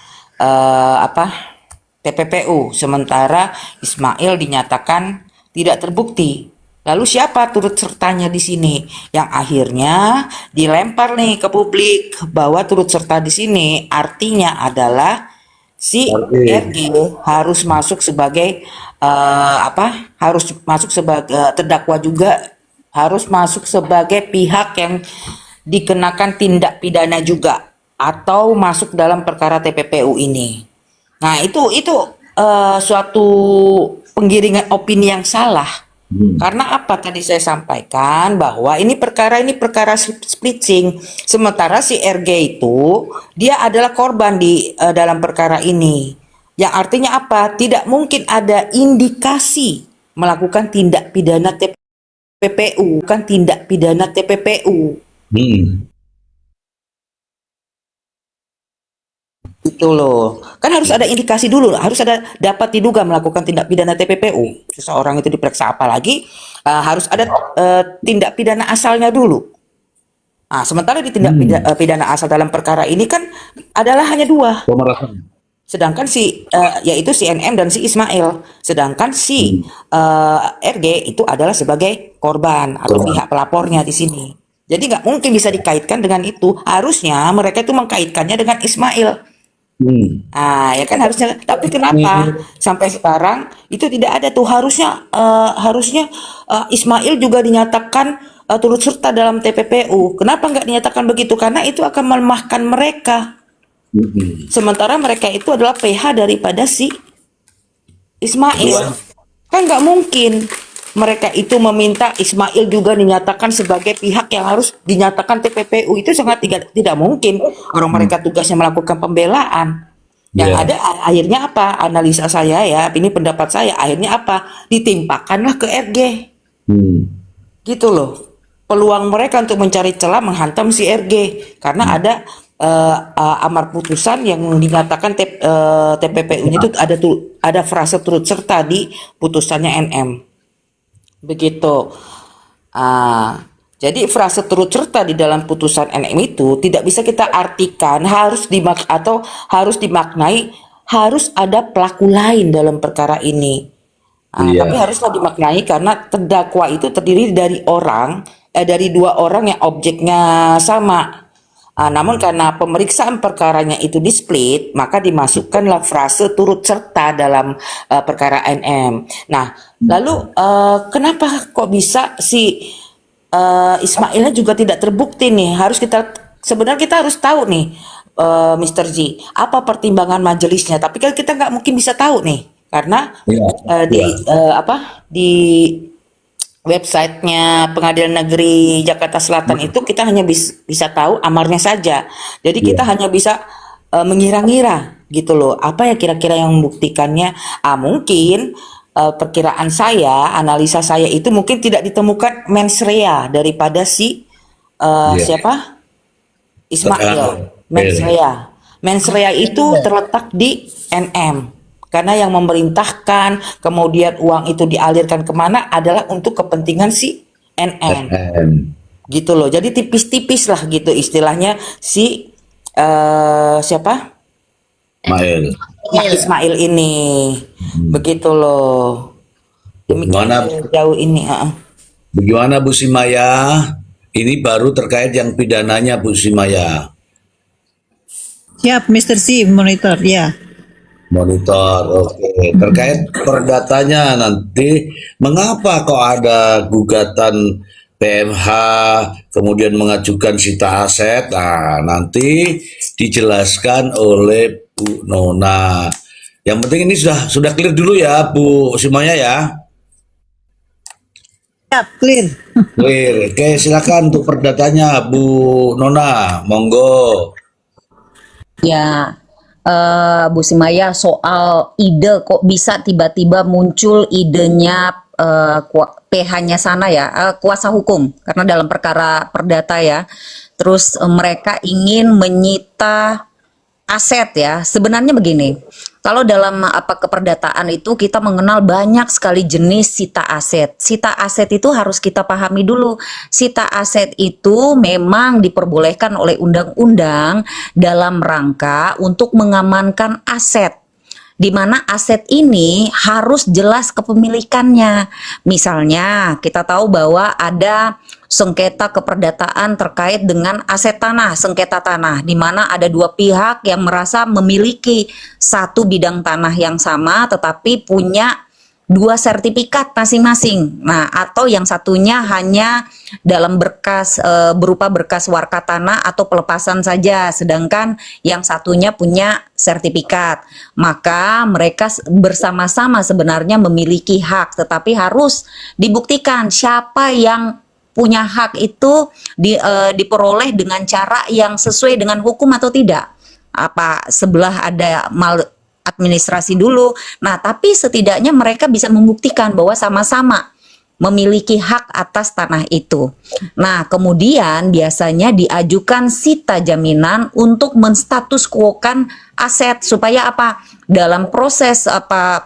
TPPU, sementara Ismail dinyatakan tidak terbukti. Lalu siapa turut sertanya di sini? Yang akhirnya dilempar nih ke publik bahwa turut serta di sini artinya adalah si RG harus masuk sebagai harus masuk sebagai terdakwa juga, harus masuk sebagai pihak yang dikenakan tindak pidana juga atau masuk dalam perkara TPPU ini. Nah, itu suatu penggiringan opini yang salah. Karena apa tadi saya sampaikan bahwa ini perkara splitting, sementara si RG itu dia adalah korban di dalam perkara ini. Yang artinya apa? Tidak mungkin ada indikasi melakukan tindak pidana TPPU, bukan tindak pidana TPPU. Itu loh, kan harus ada indikasi dulu, harus ada dapat diduga melakukan tindak pidana TPPU. Seseorang itu diperiksa apalagi harus ada tindak pidana asalnya dulu. Nah, sementara di tindak pidana asal dalam perkara ini kan adalah hanya 2. Pemerasan. Sedangkan yaitu si NM dan si Ismail. Sedangkan si RG itu adalah sebagai korban atau pihak pelapornya di sini. Jadi nggak mungkin bisa dikaitkan dengan itu. Harusnya mereka itu mengkaitkannya dengan Ismail. Ya kan harusnya. Tapi kenapa sampai sekarang itu tidak ada tuh? Harusnya Ismail juga dinyatakan turut serta dalam TPPU. Kenapa nggak dinyatakan begitu? Karena itu akan melemahkan mereka. Sementara mereka itu adalah PH daripada si Ismail. Kan nggak mungkin mereka itu meminta Ismail juga dinyatakan sebagai pihak yang harus dinyatakan TPPU. Itu sangat tidak mungkin. Orang mereka tugasnya melakukan pembelaan. Yang ada akhirnya apa? Analisa saya ya, ini pendapat saya. Akhirnya apa? Ditimpakanlah ke RG. Gitu loh. Peluang mereka untuk mencari celah menghantam si RG. Karena ada amar putusan yang dinyatakan TPPU-nya itu ada frase turut serta di putusannya NM. Begitu. Jadi frase turut serta di dalam putusan NM itu tidak bisa kita artikan harus dimaknai harus ada pelaku lain dalam perkara ini. Tapi haruslah dimaknai karena terdakwa itu terdiri dari dari 2 orang yang objeknya sama. Namun karena pemeriksaan perkaranya itu di-split, maka dimasukkanlah frase turut serta dalam perkara NM. Nah, lalu kenapa kok bisa si Ismailnya juga tidak terbukti nih? Sebenarnya kita harus tahu nih, Mr. G, apa pertimbangan majelisnya. Tapi kan kita nggak mungkin bisa tahu nih, karena di websitenya Pengadilan Negeri Jakarta Selatan itu kita hanya bisa tahu amarnya saja. Jadi kita hanya bisa mengira-ngira gitu loh. Apa ya kira-kira yang membuktikannya? Mungkin perkiraan saya, analisa saya itu mungkin tidak ditemukan mens rea daripada si siapa? Ismail. Mens rea itu terletak di NM. Karena yang memerintahkan, kemudian uang itu dialirkan kemana adalah untuk kepentingan si NN. Gitu loh. Jadi tipis-tipis lah gitu istilahnya si siapa? Ismail ini. Begitu loh. Demikian jauh ini. Bagaimana Bu Simaya? Ini baru terkait yang pidananya Bu Simaya. Siap, Mr. C, monitor, ya. Monitor, oke. Terkait perdatanya nanti, mengapa kok ada gugatan PMH, kemudian mengajukan sita aset? Nah, nanti dijelaskan oleh Bu Nona. Yang penting ini sudah clear dulu ya, Bu Simaya ya. Siap, clear. Clear. Oke, silakan untuk perdatanya, Bu Nona. Monggo. Ya, Bu Simaya, soal ide kok bisa tiba-tiba muncul idenya PH-nya sana ya, kuasa hukum, karena dalam perkara perdata ya. Terus mereka ingin menyita aset ya. Sebenarnya begini, kalau dalam keperdataan itu kita mengenal banyak sekali jenis sita aset. Sita aset itu harus kita pahami dulu. Sita aset itu memang diperbolehkan oleh undang-undang dalam rangka untuk mengamankan aset, di mana aset ini harus jelas kepemilikannya. Misalnya, kita tahu bahwa ada sengketa keperdataan terkait dengan aset tanah, sengketa tanah, di mana ada dua pihak yang merasa memiliki satu bidang tanah yang sama, tetapi punya dua sertifikat masing-masing. Nah, atau yang satunya hanya dalam berkas berupa berkas warka tanah atau pelepasan saja, sedangkan yang satunya punya sertifikat. Maka mereka bersama-sama sebenarnya memiliki hak, tetapi harus dibuktikan siapa yang punya hak itu diperoleh dengan cara yang sesuai dengan hukum atau tidak. Apa sebelah ada administrasi dulu. Nah, tapi setidaknya mereka bisa membuktikan bahwa sama-sama memiliki hak atas tanah itu. Nah, kemudian biasanya diajukan sita jaminan untuk menstatus quo-kan aset supaya apa? Dalam proses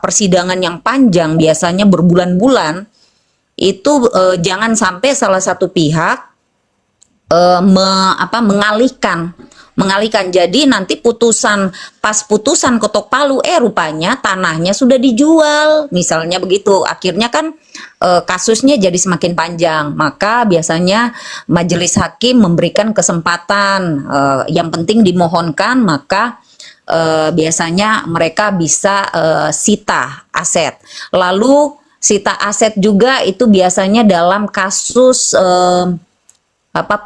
persidangan yang panjang, biasanya berbulan-bulan, itu jangan sampai salah satu pihak mengalihkan. Jadi nanti pas putusan ketok palu rupanya tanahnya sudah dijual, misalnya begitu. Akhirnya kan kasusnya jadi semakin panjang. Maka biasanya majelis hakim memberikan kesempatan, yang penting dimohonkan, maka biasanya mereka bisa sita aset. Lalu sita aset juga itu biasanya dalam kasus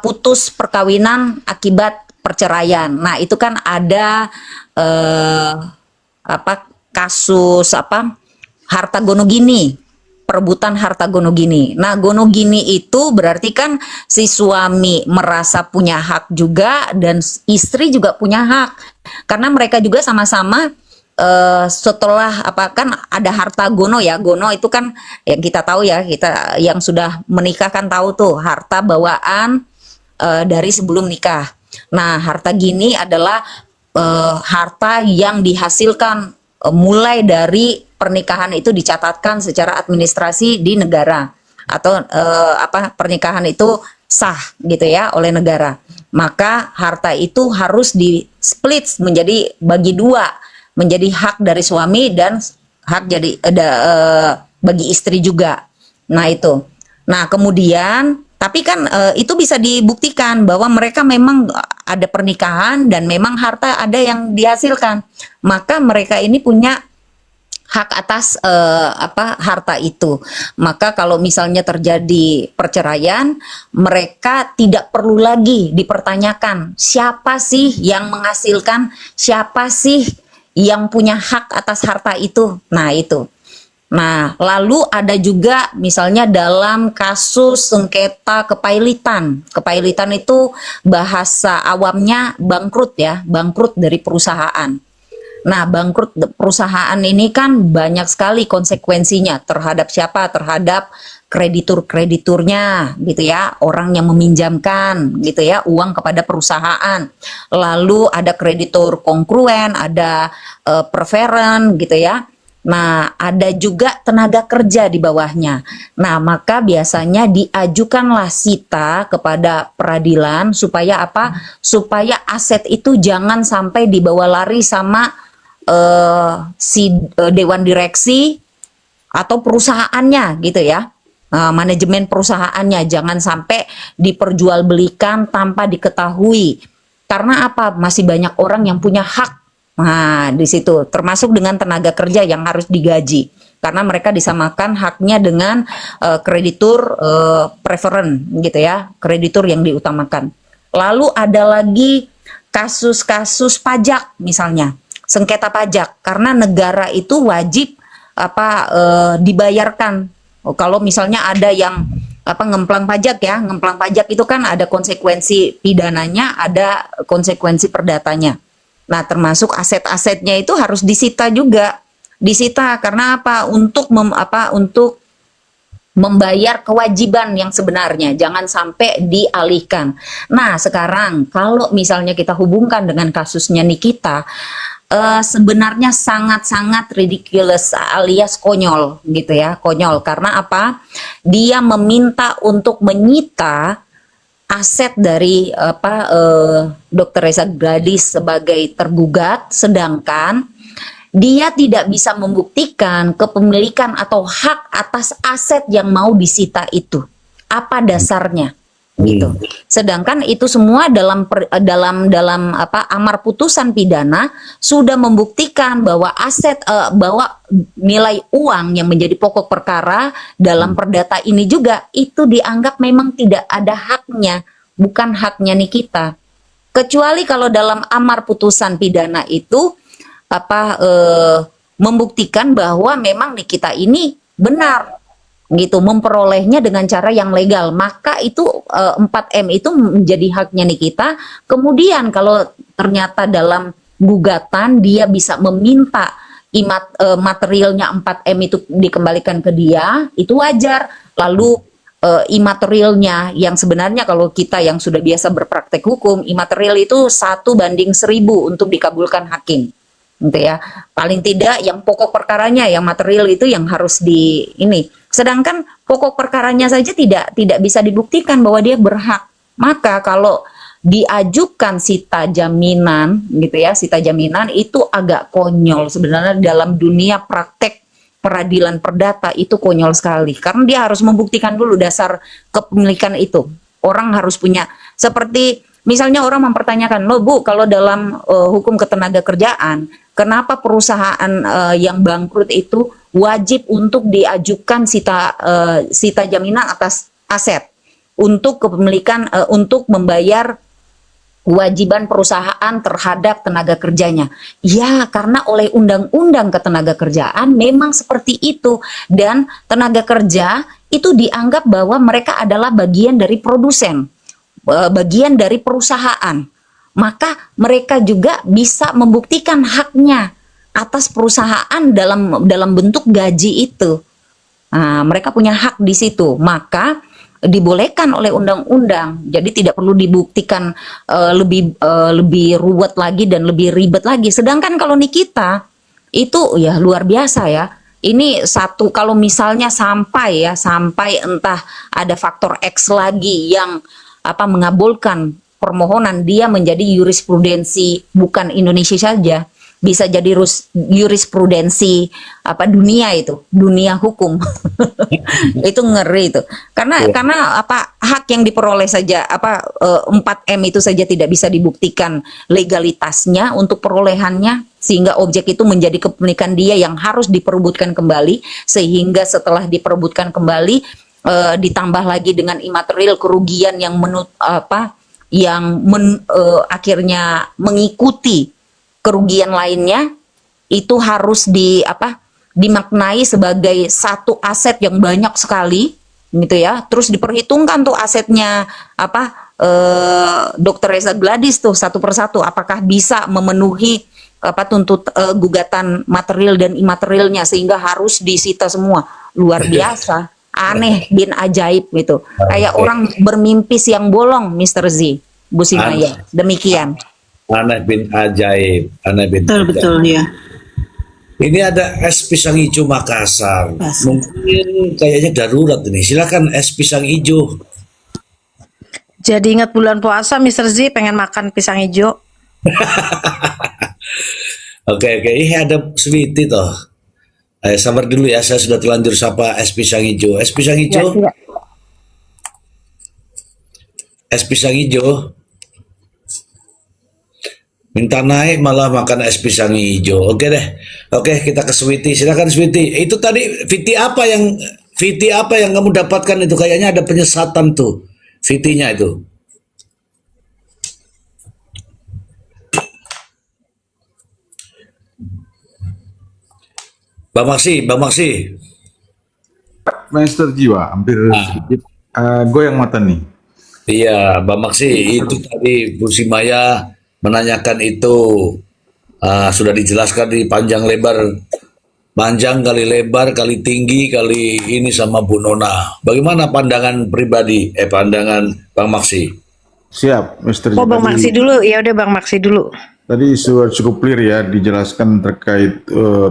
putus perkawinan akibat perceraian. Nah, itu kan ada kasus harta gonogini, perebutan harta gonogini. Nah, gonogini itu berarti kan si suami merasa punya hak juga dan istri juga punya hak. Karena mereka juga sama-sama setelah kan ada harta gono ya. Gono itu kan yang kita tahu ya, kita yang sudah menikah kan tahu tuh, harta bawaan dari sebelum nikah. Nah, harta gini adalah harta yang dihasilkan mulai dari pernikahan itu dicatatkan secara administrasi di negara, atau pernikahan itu sah gitu ya oleh negara. Maka harta itu harus di split menjadi bagi dua, menjadi hak dari suami dan hak jadi bagi istri juga. Nah, itu. Nah, kemudian tapi kan itu bisa dibuktikan bahwa mereka memang ada pernikahan dan memang harta ada yang dihasilkan. Maka mereka ini punya hak atas harta itu. Maka kalau misalnya terjadi perceraian, mereka tidak perlu lagi dipertanyakan siapa sih yang menghasilkan, siapa sih yang punya hak atas harta itu. Nah, itu. Nah, lalu ada juga misalnya dalam kasus sengketa kepailitan. Kepailitan itu bahasa awamnya bangkrut ya, bangkrut dari perusahaan. Nah, bangkrut perusahaan ini kan banyak sekali konsekuensinya terhadap siapa? Terhadap kreditur-krediturnya gitu ya, orang yang meminjamkan gitu ya uang kepada perusahaan. Lalu ada kreditur kongruen, ada preferent gitu ya. Nah, ada juga tenaga kerja di bawahnya. Nah, maka biasanya diajukanlah sita kepada peradilan supaya apa? Supaya aset itu jangan sampai dibawa lari sama dewan direksi atau perusahaannya gitu ya. manajemen perusahaannya, jangan sampai diperjualbelikan tanpa diketahui. Karena apa? Masih banyak orang yang punya hak. Nah, di situ termasuk dengan tenaga kerja yang harus digaji. Karena mereka disamakan haknya dengan kreditur preferen gitu ya, kreditur yang diutamakan. Lalu ada lagi kasus-kasus pajak misalnya, sengketa pajak, karena negara itu wajib dibayarkan. Kalau misalnya ada yang ngemplang pajak ya, ngemplang pajak itu kan ada konsekuensi pidananya, ada konsekuensi perdatanya. Nah, termasuk aset-asetnya itu harus disita juga. Disita karena apa? Untuk membayar kewajiban yang sebenarnya, jangan sampai dialihkan. Nah, sekarang kalau misalnya kita hubungkan dengan kasusnya Nikita, sebenarnya sangat-sangat ridiculous alias konyol gitu ya, konyol. Karena apa? Dia meminta untuk menyita aset dari Dr. Reza Gladys sebagai tergugat, sedangkan dia tidak bisa membuktikan kepemilikan atau hak atas aset yang mau disita itu. Apa dasarnya? Gitu. Sedangkan itu semua dalam amar putusan pidana sudah membuktikan bahwa bahwa nilai uang yang menjadi pokok perkara dalam perdata ini juga itu dianggap memang tidak ada haknya, bukan haknya Nikita. Kecuali kalau dalam amar putusan pidana itu membuktikan bahwa memang Nikita ini benar gitu memperolehnya dengan cara yang legal, maka itu 4M itu menjadi haknya Nikita. Kemudian kalau ternyata dalam gugatan dia bisa meminta materialnya 4M itu dikembalikan ke dia, itu wajar. Lalu imaterialnya yang sebenarnya kalau kita yang sudah biasa berpraktek hukum, imaterial itu 1:1000 untuk dikabulkan hakim. Gitu ya. Paling tidak yang pokok perkaranya, yang material itu yang harus Sedangkan pokok perkaranya saja tidak bisa dibuktikan bahwa dia berhak. Maka kalau diajukan sita jaminan gitu ya, sita jaminan itu agak konyol sebenarnya dalam dunia praktek peradilan perdata, itu konyol sekali. Karena dia harus membuktikan dulu dasar kepemilikan itu. Orang harus punya, seperti misalnya orang mempertanyakan, loh Bu, kalau dalam hukum ketenaga kerjaan, kenapa perusahaan yang bangkrut itu wajib untuk diajukan sita jaminan atas aset untuk kepemilikan, untuk membayar kewajiban perusahaan terhadap tenaga kerjanya? Ya, karena oleh undang-undang ketenaga kerjaan memang seperti itu, dan tenaga kerja itu dianggap bahwa mereka adalah bagian dari produsen, bagian dari perusahaan. Maka mereka juga bisa membuktikan haknya atas perusahaan dalam bentuk gaji itu. Nah, mereka punya hak di situ, maka dibolehkan oleh undang-undang. Jadi tidak perlu dibuktikan lebih ruwet lagi dan lebih ribet lagi. Sedangkan kalau Nikita itu ya luar biasa ya. Ini satu, kalau misalnya sampai entah ada faktor X lagi yang mengabulkan permohonan, dia menjadi jurisprudensi bukan Indonesia saja, bisa jadi jurisprudensi dunia, itu dunia hukum. Itu ngeri itu, karena hak yang diperoleh saja 4M itu saja tidak bisa dibuktikan legalitasnya untuk perolehannya, sehingga objek itu menjadi kepemilikan dia yang harus diperebutkan kembali, sehingga setelah diperebutkan kembali ditambah lagi dengan imaterial kerugian yang akhirnya mengikuti kerugian lainnya, itu harus dimaknai sebagai satu aset yang banyak sekali gitu ya. Terus diperhitungkan tuh asetnya Dr. Reza Gladys tuh satu persatu, apakah bisa memenuhi gugatan material dan imaterialnya sehingga harus disita semua. Luar biasa, aneh bin ajaib gitu. Kayak orang bermimpi siang bolong, Mr. Z, Bu Simaya. Demikian. Aneh bin ajaib, aneh bin ajaib. Betul ya. Ini ada es pisang hijau Makassar. Mungkin kayaknya darurat ini. Silakan es pisang hijau. Jadi ingat bulan puasa, Mr. Z, pengen makan pisang hijau. Oke, ini ada sweetie toh. Sabar dulu ya, saya sudah terlanjur sapa es pisang hijau. Es pisang Ya, hijau, tidak. es pisang hijau. Minta naik malah makan es pisang hijau. Oke deh. Oke, kita ke Switi. Silakan Switi. Itu tadi Viti apa yang kamu dapatkan itu? Kayaknya ada penyesatan tuh. Vitinya itu. Bang Maksi. Master Jiwa, hampir sedikit goyang mata nih. Iya, Bang Maksi, itu tadi Bu Simaya menanyakan itu sudah dijelaskan di panjang kali lebar kali tinggi kali ini sama Bu Nona. Bagaimana pandangan pribadi, pandangan Bang Maksi? Siap, Master Oh, Jiwa. Bang Maksi dulu. Ya udah Bang Maksi dulu. Tadi sudah cukup clear ya dijelaskan terkait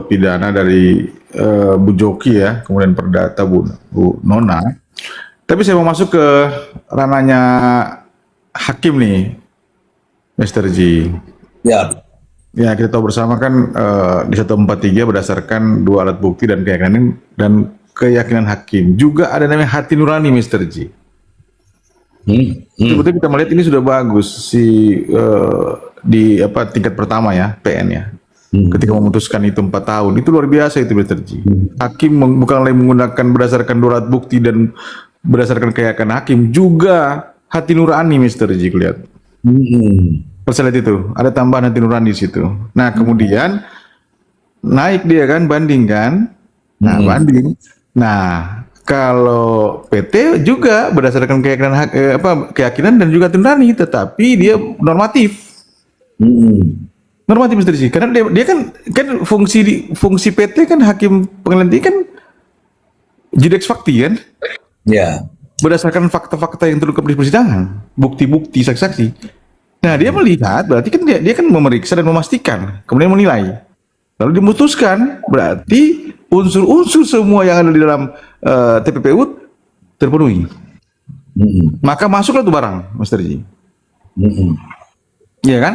pidana dari Bu Joki ya, kemudian perdata Bu Nona. Tapi saya mau masuk ke ranahnya hakim nih, Mr. Ji. Ya, Ya, kita tahu bersama kan di 143 berdasarkan dua alat bukti dan keyakinan hakim. Juga ada namanya hati nurani, Mr. Ji. Sebetulnya kita melihat ini sudah bagus di tingkat pertama ya, PN ya. Ketika memutuskan itu 4 tahun, itu luar biasa itu, Mr. Ji. Hakim bukan lagi menggunakan berdasarkan dua alat bukti dan berdasarkan keyakinan hakim, juga hati nurani, Mr. Ji, lihat. Lihat itu, ada tambahan hati nurani di situ. Nah, kemudian naik dia kan, banding kan. Nah, banding. Nah, kalau PT juga berdasarkan keyakinan dan juga hati nurani, tetapi dia normatif. Normatif, Mr. Ji. Karena dia kan fungsi PT kan hakim pengadilan tinggi kan judex fakti kan. ya, Berdasarkan fakta-fakta yang terungkap di persidangan, bukti-bukti, saksi-saksi. Nah, dia melihat, berarti kan dia kan memeriksa dan memastikan, kemudian menilai. Lalu dimutuskan, berarti unsur-unsur semua yang ada di dalam TPPU terpenuhi. Maka masuklah tuh barang, Mr. Ji. Iya kan?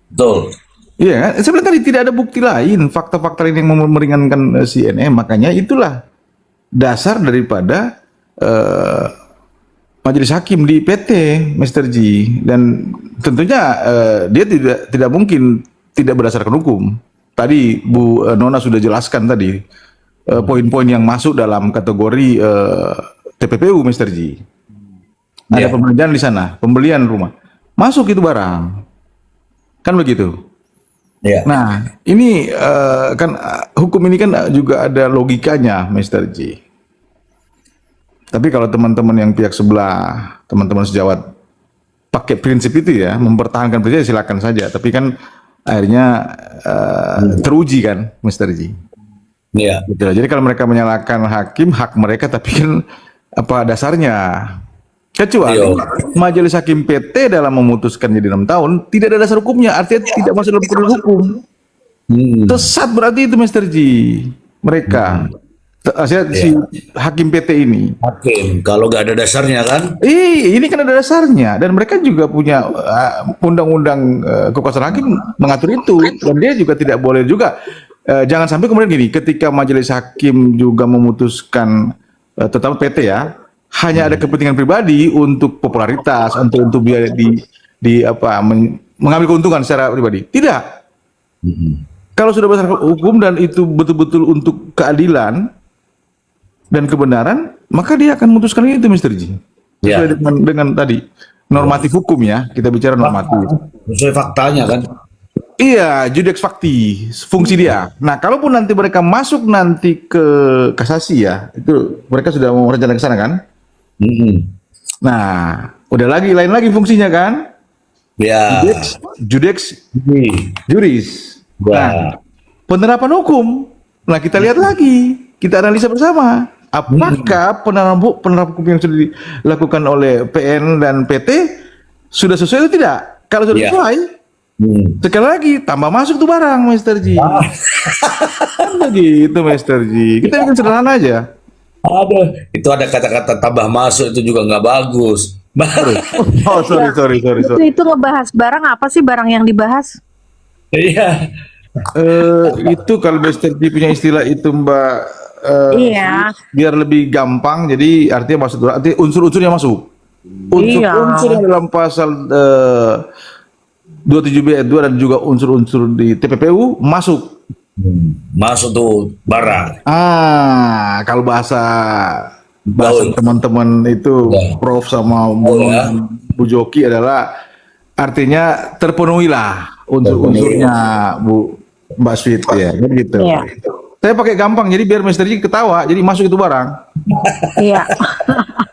betul. Iya kan? Saya bilang tadi tidak ada bukti lain, fakta-fakta lain yang meringankan si NM, makanya itulah dasar daripada majelis hakim di PT, Mr. Ji. Dan tentunya dia tidak mungkin tidak berdasarkan hukum. Tadi Bu Nona sudah jelaskan tadi poin-poin yang masuk dalam kategori TPPU, Mr. Ji. Ada pembelian di sana, pembelian rumah. Masuk itu barang. Kan begitu. Ya. Nah, ini kan hukum ini kan juga ada logikanya, Mr. Ji. Tapi kalau teman-teman yang pihak sebelah, teman-teman sejawat pakai prinsip itu ya, mempertahankan prinsip silakan saja. Tapi kan akhirnya teruji kan, Mr. Ji. Ya. Gitu. Jadi kalau mereka menyalahkan hakim, hak mereka, tapi kan apa dasarnya? Kecuali majelis hakim PT dalam memutuskan jadi 6 tahun tidak ada dasar hukumnya, artinya tidak masuk dalam koridor hukum. Sesat berarti itu, Mr. Ji. Mereka. Si hakim PT ini. Hakim, kalau nggak ada dasarnya kan? Ini kan ada dasarnya dan mereka juga punya undang-undang kekuasaan hakim mengatur itu dan dia juga tidak boleh juga jangan sampai kemudian gini, ketika majelis hakim juga memutuskan terutama PT ya, hanya ada kepentingan pribadi untuk popularitas, untuk biar mengambil keuntungan secara pribadi. Tidak. Kalau sudah berdasarkan hukum dan itu betul-betul untuk keadilan dan kebenaran, maka dia akan memutuskan itu, Mr. Ji. Sesuai dengan tadi normatif hukum ya, kita bicara normatif. Sesuai faktanya kan? Iya, judex fakti, fungsi dia. Nah, kalaupun nanti mereka masuk nanti ke kasasi ya, itu mereka sudah mau rencana ke sana kan? Nah, udah lain lagi fungsinya kan? Ya. Judex juris. Nah, penerapan hukum. Nah, kita lihat lagi, kita analisa bersama. Apakah penerapan hukum yang sudah dilakukan oleh PN dan PT sudah sesuai atau tidak? Kalau sudah sesuai, sekali lagi tambah masuk tuh barang, Mr. Ji. Gitu, Mr. Ji. Kita bikin sederhana aja. Aduh, itu ada kata-kata tambah masuk itu juga nggak bagus. Oh, sorry. Itu ngebahas barang apa sih barang yang dibahas? Iya, Itu kalau Mr. G punya istilah itu Mbak, Iya, biar lebih gampang, jadi artinya masuk, artinya unsur-unsurnya masuk. iya. Unsur-unsur yang dalam pasal 27B ayat 2 dan juga unsur-unsur di TPPU masuk. Masuk tuh barang. Kalau bahasa Gaul. teman-teman itu Ya. Prof sama Oh, ya. Bu Joki adalah artinya terpenuhilah unsur-unsurnya Bu Mbak Sweet ya, kan gitu. Iya. Saya pakai gampang jadi biar Mr. Ji ketawa, jadi masuk itu barang. Iya.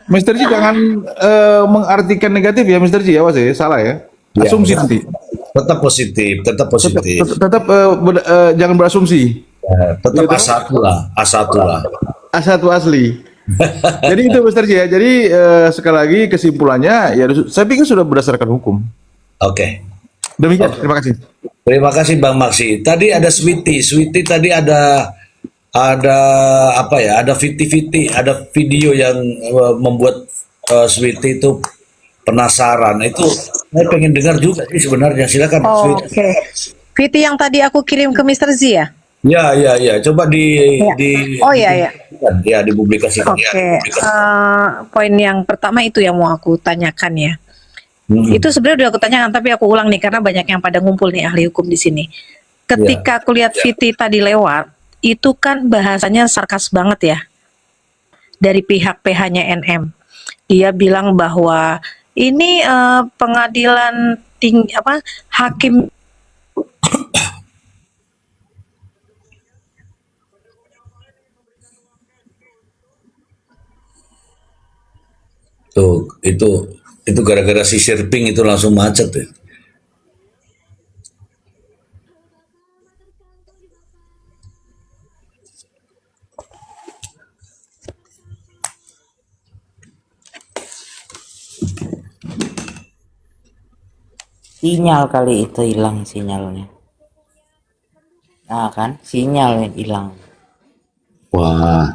Mr. Ji jangan mengartikan negatif ya Mr. Ji, awas ya, salah ya. Ya, Asumsi nanti. tetap positif, tetap positif. Tetap jangan berasumsi. Tetap A1 lah, A1 lah. A1 asli. Jadi itu Mr. Ji ya. Jadi sekali lagi kesimpulannya ya saya pikir sudah berdasarkan hukum. Oke. Demikian, terima kasih. Terima kasih Bang Maksi. Tadi ada Sweety. Sweety tadi ada apa ya? Ada Viti, ada video yang membuat Sweety itu penasaran. Itu saya pengen dengar juga sih sebenarnya. Silakan Sweety. Oke. Viti yang tadi aku kirim ke Mr. Z ya? Ya. Coba Iya. Oh, iya. Ya, dipublikasikan. Oke. Poin yang pertama itu yang mau aku tanyakan ya. Itu sebenarnya udah aku tanyakan, tapi aku ulang nih karena banyak yang pada ngumpul nih ahli hukum di sini. Ketika aku lihat Viti tadi lewat, itu kan bahasanya sarkas banget ya dari pihak PH-nya NM. Dia bilang bahwa ini pengadilan hakim Tuh, itu gara-gara si Sirping itu langsung macet ya. Sinyal kali itu hilang sinyalnya. Nah kan, sinyal yang hilang. Wah,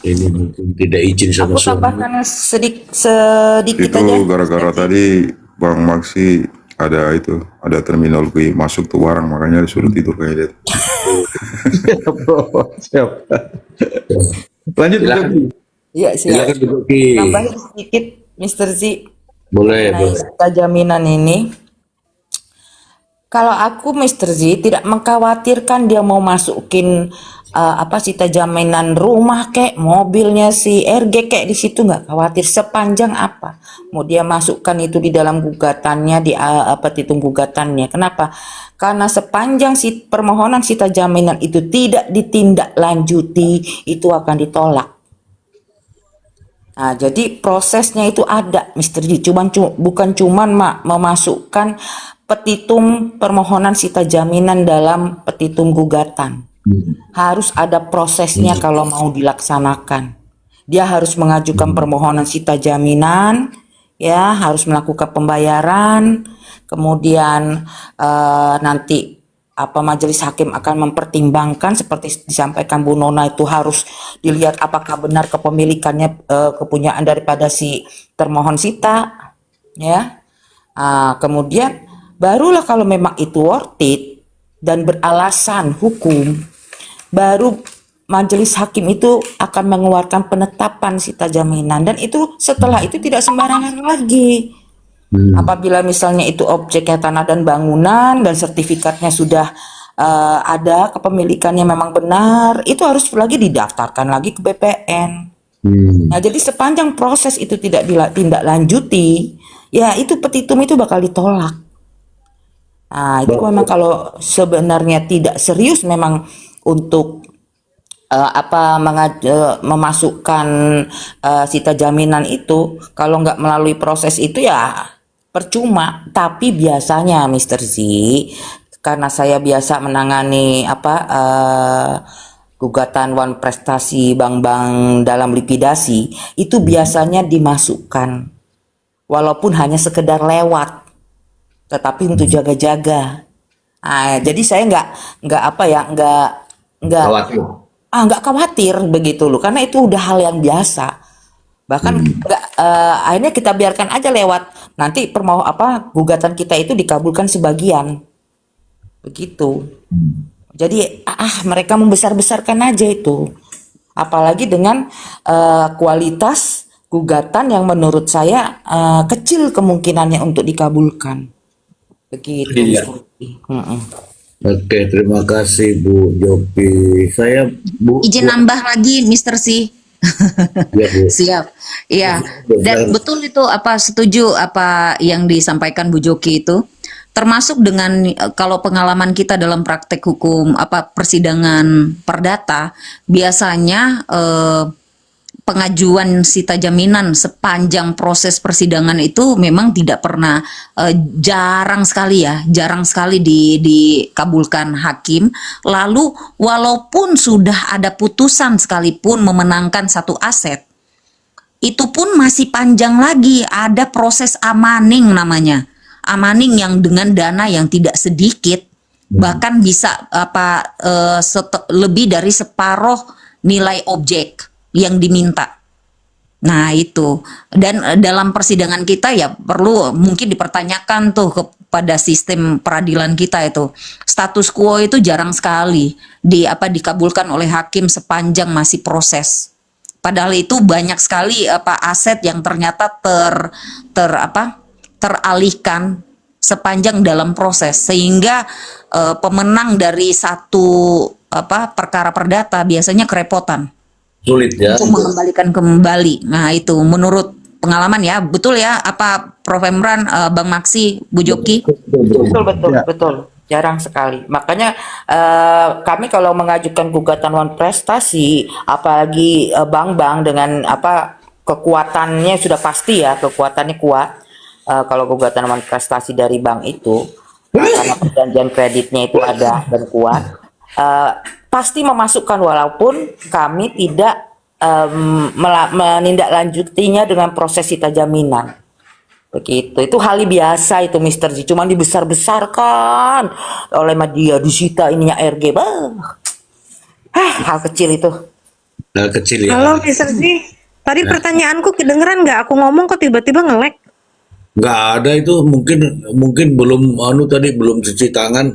ini mungkin tidak izin sama Aku suami. tambahkan sedikit Itu aja. gara-gara tadi Bang Maksi ada terminologi masuk tuh barang, makanya disuruh tidur kayak dia. Siap, bro. Siap. Lanjut, Bu Joki. Iya, Silakan siap. Bu Joki. Tambahin sedikit, Mr. Z. Boleh, Mengenai sita jaminan ini. Kalau aku Mr. Z tidak mengkhawatirkan dia mau masukin sita jaminan rumah kek, mobilnya si RG kek, di situ nggak khawatir sepanjang apa mau dia masukkan itu di dalam gugatannya, di petitum gugatannya. Kenapa? Karena sepanjang si permohonan sita jaminan itu tidak ditindaklanjuti, itu akan ditolak. Nah, jadi prosesnya itu ada, Mr. Ji. Bukan cuman memasukkan petitum permohonan sita jaminan dalam petitum gugatan. Harus ada prosesnya kalau mau dilaksanakan. Dia harus mengajukan permohonan sita jaminan, ya, harus melakukan pembayaran, kemudian nanti majelis hakim akan mempertimbangkan seperti disampaikan Bu Nona, itu harus dilihat apakah benar kepemilikannya kepunyaan daripada si termohon sita, ya. Kemudian barulah kalau memang itu worth it dan beralasan hukum, baru majelis hakim itu akan mengeluarkan penetapan sita jaminan, dan itu setelah itu tidak sembarangan lagi. Apabila misalnya itu objeknya tanah dan bangunan dan sertifikatnya sudah ada, kepemilikannya memang benar, itu harus lagi didaftarkan lagi ke BPN. Nah, jadi sepanjang proses itu tidak ditindaklanjuti, ya itu petitum itu bakal ditolak. Nah, itu memang kalau sebenarnya tidak serius memang untuk memasukkan sita jaminan itu, kalau nggak melalui proses itu ya percuma. Tapi biasanya Mr. Z, karena saya biasa menangani gugatan wan prestasi bank-bank dalam likuidasi, itu biasanya dimasukkan walaupun hanya sekedar lewat, tetapi untuk jaga-jaga. Nah, jadi saya nggak khawatir begitu loh, karena itu udah hal yang biasa. Bahkan akhirnya kita biarkan aja lewat, nanti gugatan kita itu dikabulkan sebagian. Begitu. Jadi mereka membesar-besarkan aja itu. Apalagi dengan kualitas gugatan yang menurut saya kecil kemungkinannya untuk dikabulkan. Begitu. Iya. Mm-mm. Oke, terima kasih Bu Jopi. Saya Izin nambah lagi, Mister C. Ya, Bu. Siap. Iya. Dan betul itu setuju apa yang disampaikan Bu Joki itu. Termasuk dengan kalau pengalaman kita dalam praktek hukum persidangan perdata, biasanya pengajuan sita jaminan sepanjang proses persidangan itu memang tidak pernah, jarang sekali dikabulkan hakim. Lalu walaupun sudah ada putusan sekalipun memenangkan satu aset, itu pun masih panjang lagi, ada proses amaning namanya. Amaning yang dengan dana yang tidak sedikit, bahkan bisa lebih dari separuh nilai objek yang diminta. Nah itu, dan dalam persidangan kita ya perlu mungkin dipertanyakan tuh kepada sistem peradilan kita itu, status quo itu jarang sekali dikabulkan oleh hakim sepanjang masih proses. Padahal itu banyak sekali aset yang ternyata teralihkan sepanjang dalam proses, sehingga pemenang dari satu perkara perdata biasanya kerepotan Sulit ya. untuk mengembalikan kembali. Nah itu menurut pengalaman ya, betul ya Prof. Emran, Bang Maksi, Bu Joki? Betul. Jarang sekali. Makanya kami kalau mengajukan gugatan wan prestasi, apalagi bank-bank dengan kekuatannya sudah pasti ya, kekuatannya kuat. Kalau gugatan wan prestasi dari bank itu, karena perjanjian kreditnya itu ada dan kuat, pasti memasukkan walaupun kami tidak menindaklanjutinya dengan proses sita jaminan. Begitu. Itu hal biasa itu Mr. J. Cuman dibesar-besarkan oleh media, disita ininya RG. Hal kecil itu. Hal kecil ya. Halo Mr. Z, tadi pertanyaanku kedengeran nggak? Aku ngomong kok tiba-tiba nge-lag. Nggak ada itu, mungkin belum tadi belum cuci tangan.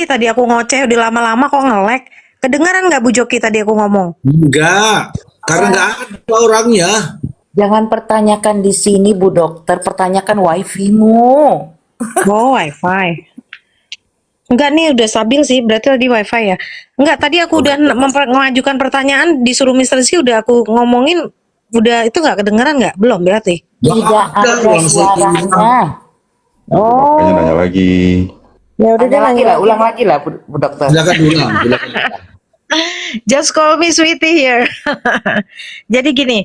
Tadi aku ngoceh udah lama-lama kok nge-lag. Kedengeran nggak Bu Joki tadi aku ngomong? Enggak, karena nggak ada orangnya. Jangan pertanyakan di sini Bu Dokter, pertanyakan wifi-mu. Oh, wifi. Enggak nih, udah stabil sih, berarti tadi wifi ya. Enggak, tadi aku udah mengajukan pertanyaan, disuruh Mr. Z udah aku ngomongin, udah itu nggak kedengeran nggak? Belum berarti. Tidak ada suaranya. Makanya nanya lagi. Ya udah Ulang lagi lah Bu Dokter. Silakan ulang. Just call me sweetie here. Jadi gini,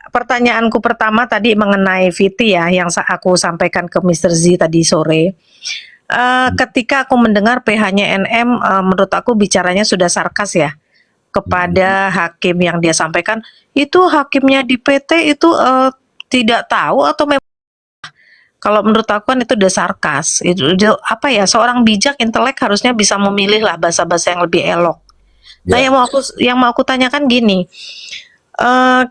pertanyaanku pertama tadi mengenai Viti ya, yang aku sampaikan ke Mr. Z tadi sore. Ketika aku mendengar PH-nya NM, menurut aku bicaranya sudah sarkas ya kepada hakim yang dia sampaikan. Itu hakimnya di PT itu tidak tahu atau memang, kalau menurut aku kan itu udah sarkas. Itu seorang bijak intelek harusnya bisa memilih lah bahasa-bahasa yang lebih elok. Nah, yang mau aku tanyakan gini,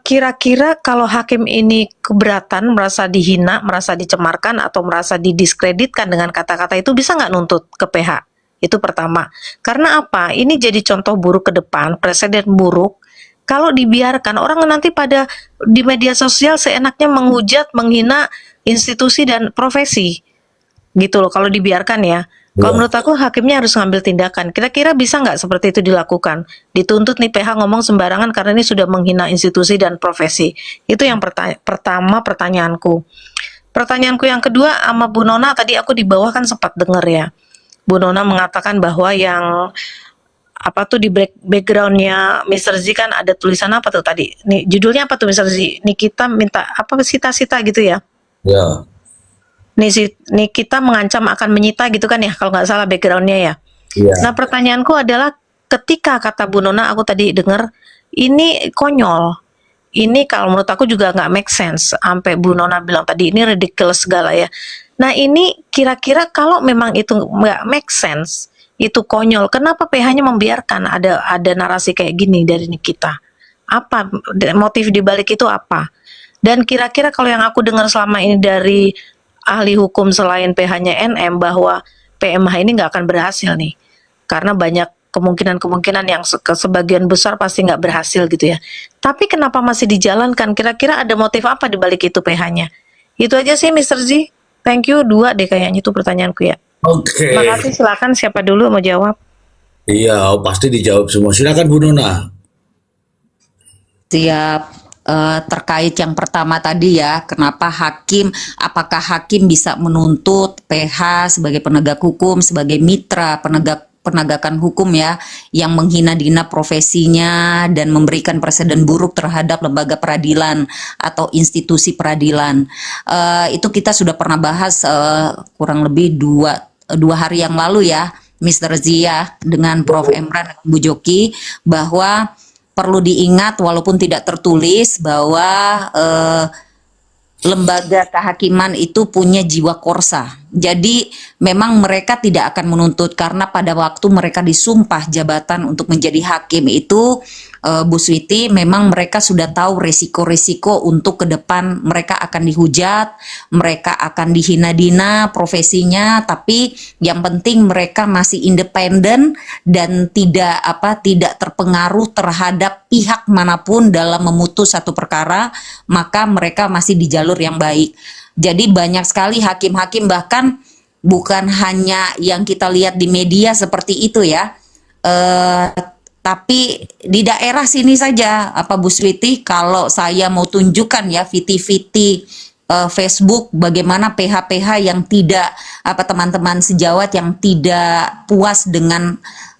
kira-kira kalau hakim ini keberatan, merasa dihina, merasa dicemarkan, atau merasa didiskreditkan dengan kata-kata itu, bisa nggak nuntut ke PH? Itu pertama. Karena apa? Ini jadi contoh buruk ke depan, presiden buruk. Kalau dibiarkan, orang nanti pada di media sosial seenaknya menghujat, menghina institusi dan profesi. Gitu loh, kalau dibiarkan ya. Kalau menurut aku hakimnya harus ngambil tindakan. Kira-kira bisa nggak seperti itu dilakukan? Dituntut nih PH ngomong sembarangan karena ini sudah menghina institusi dan profesi. Itu yang pertama pertanyaanku. Pertanyaanku yang kedua sama Bu Nona, tadi aku di bawah kan sempat dengar ya. Bu Nona mengatakan bahwa yang di backgroundnya Mr. Z kan ada tulisan apa tuh tadi? Nih judulnya apa tuh Mr. Z? Nikita minta sita-sita gitu ya? Ya. Nikita mengancam akan menyita gitu kan ya, kalau nggak salah backgroundnya ya. Iya. Nah pertanyaanku adalah, ketika kata Bu Nona aku tadi dengar, ini konyol. Ini kalau menurut aku juga nggak make sense. Sampai Bu Nona bilang tadi ini ridiculous segala ya. Nah ini kira-kira kalau memang itu nggak make sense, itu konyol, kenapa PH-nya membiarkan ada narasi kayak gini dari Nikita? Apa motif dibalik itu apa? Dan kira-kira kalau yang aku dengar selama ini dari ahli hukum selain PH-nya NM, bahwa PMH ini nggak akan berhasil nih, karena banyak kemungkinan-kemungkinan yang sebagian besar pasti nggak berhasil gitu ya. Tapi kenapa masih dijalankan? Kira-kira ada motif apa di balik itu PH-nya? Itu aja sih Mr. Z. Thank you, 2 deh kayaknya itu pertanyaanku ya. Oke. Terima kasih, silakan siapa dulu mau jawab? Iya, pasti dijawab semua. Silakan Bu Nona. Siap. Terkait yang pertama tadi ya, apakah hakim bisa menuntut PH sebagai penegak hukum, sebagai mitra penegakan hukum ya, yang menghina-hina profesinya dan memberikan presiden buruk terhadap lembaga peradilan atau institusi peradilan. Itu kita sudah pernah bahas kurang lebih dua hari yang lalu ya, Mr. Zia dengan Prof. Emran dan Bu Joki, bahwa perlu diingat walaupun tidak tertulis bahwa lembaga kehakiman itu punya jiwa korsa. Jadi memang mereka tidak akan menuntut, karena pada waktu mereka disumpah jabatan untuk menjadi hakim itu, Bu Switi, memang mereka sudah tahu resiko-resiko untuk ke depan mereka akan dihujat, mereka akan dihina-dina profesinya, tapi yang penting mereka masih independen dan tidak terpengaruh terhadap pihak manapun dalam memutus satu perkara, maka mereka masih di jalur yang baik. Jadi banyak sekali hakim-hakim, bahkan bukan hanya yang kita lihat di media seperti itu ya, tapi di daerah sini saja, Bu Switi, kalau saya mau tunjukkan ya viti-viti Facebook bagaimana PH-PH yang tidak, teman-teman sejawat yang tidak puas dengan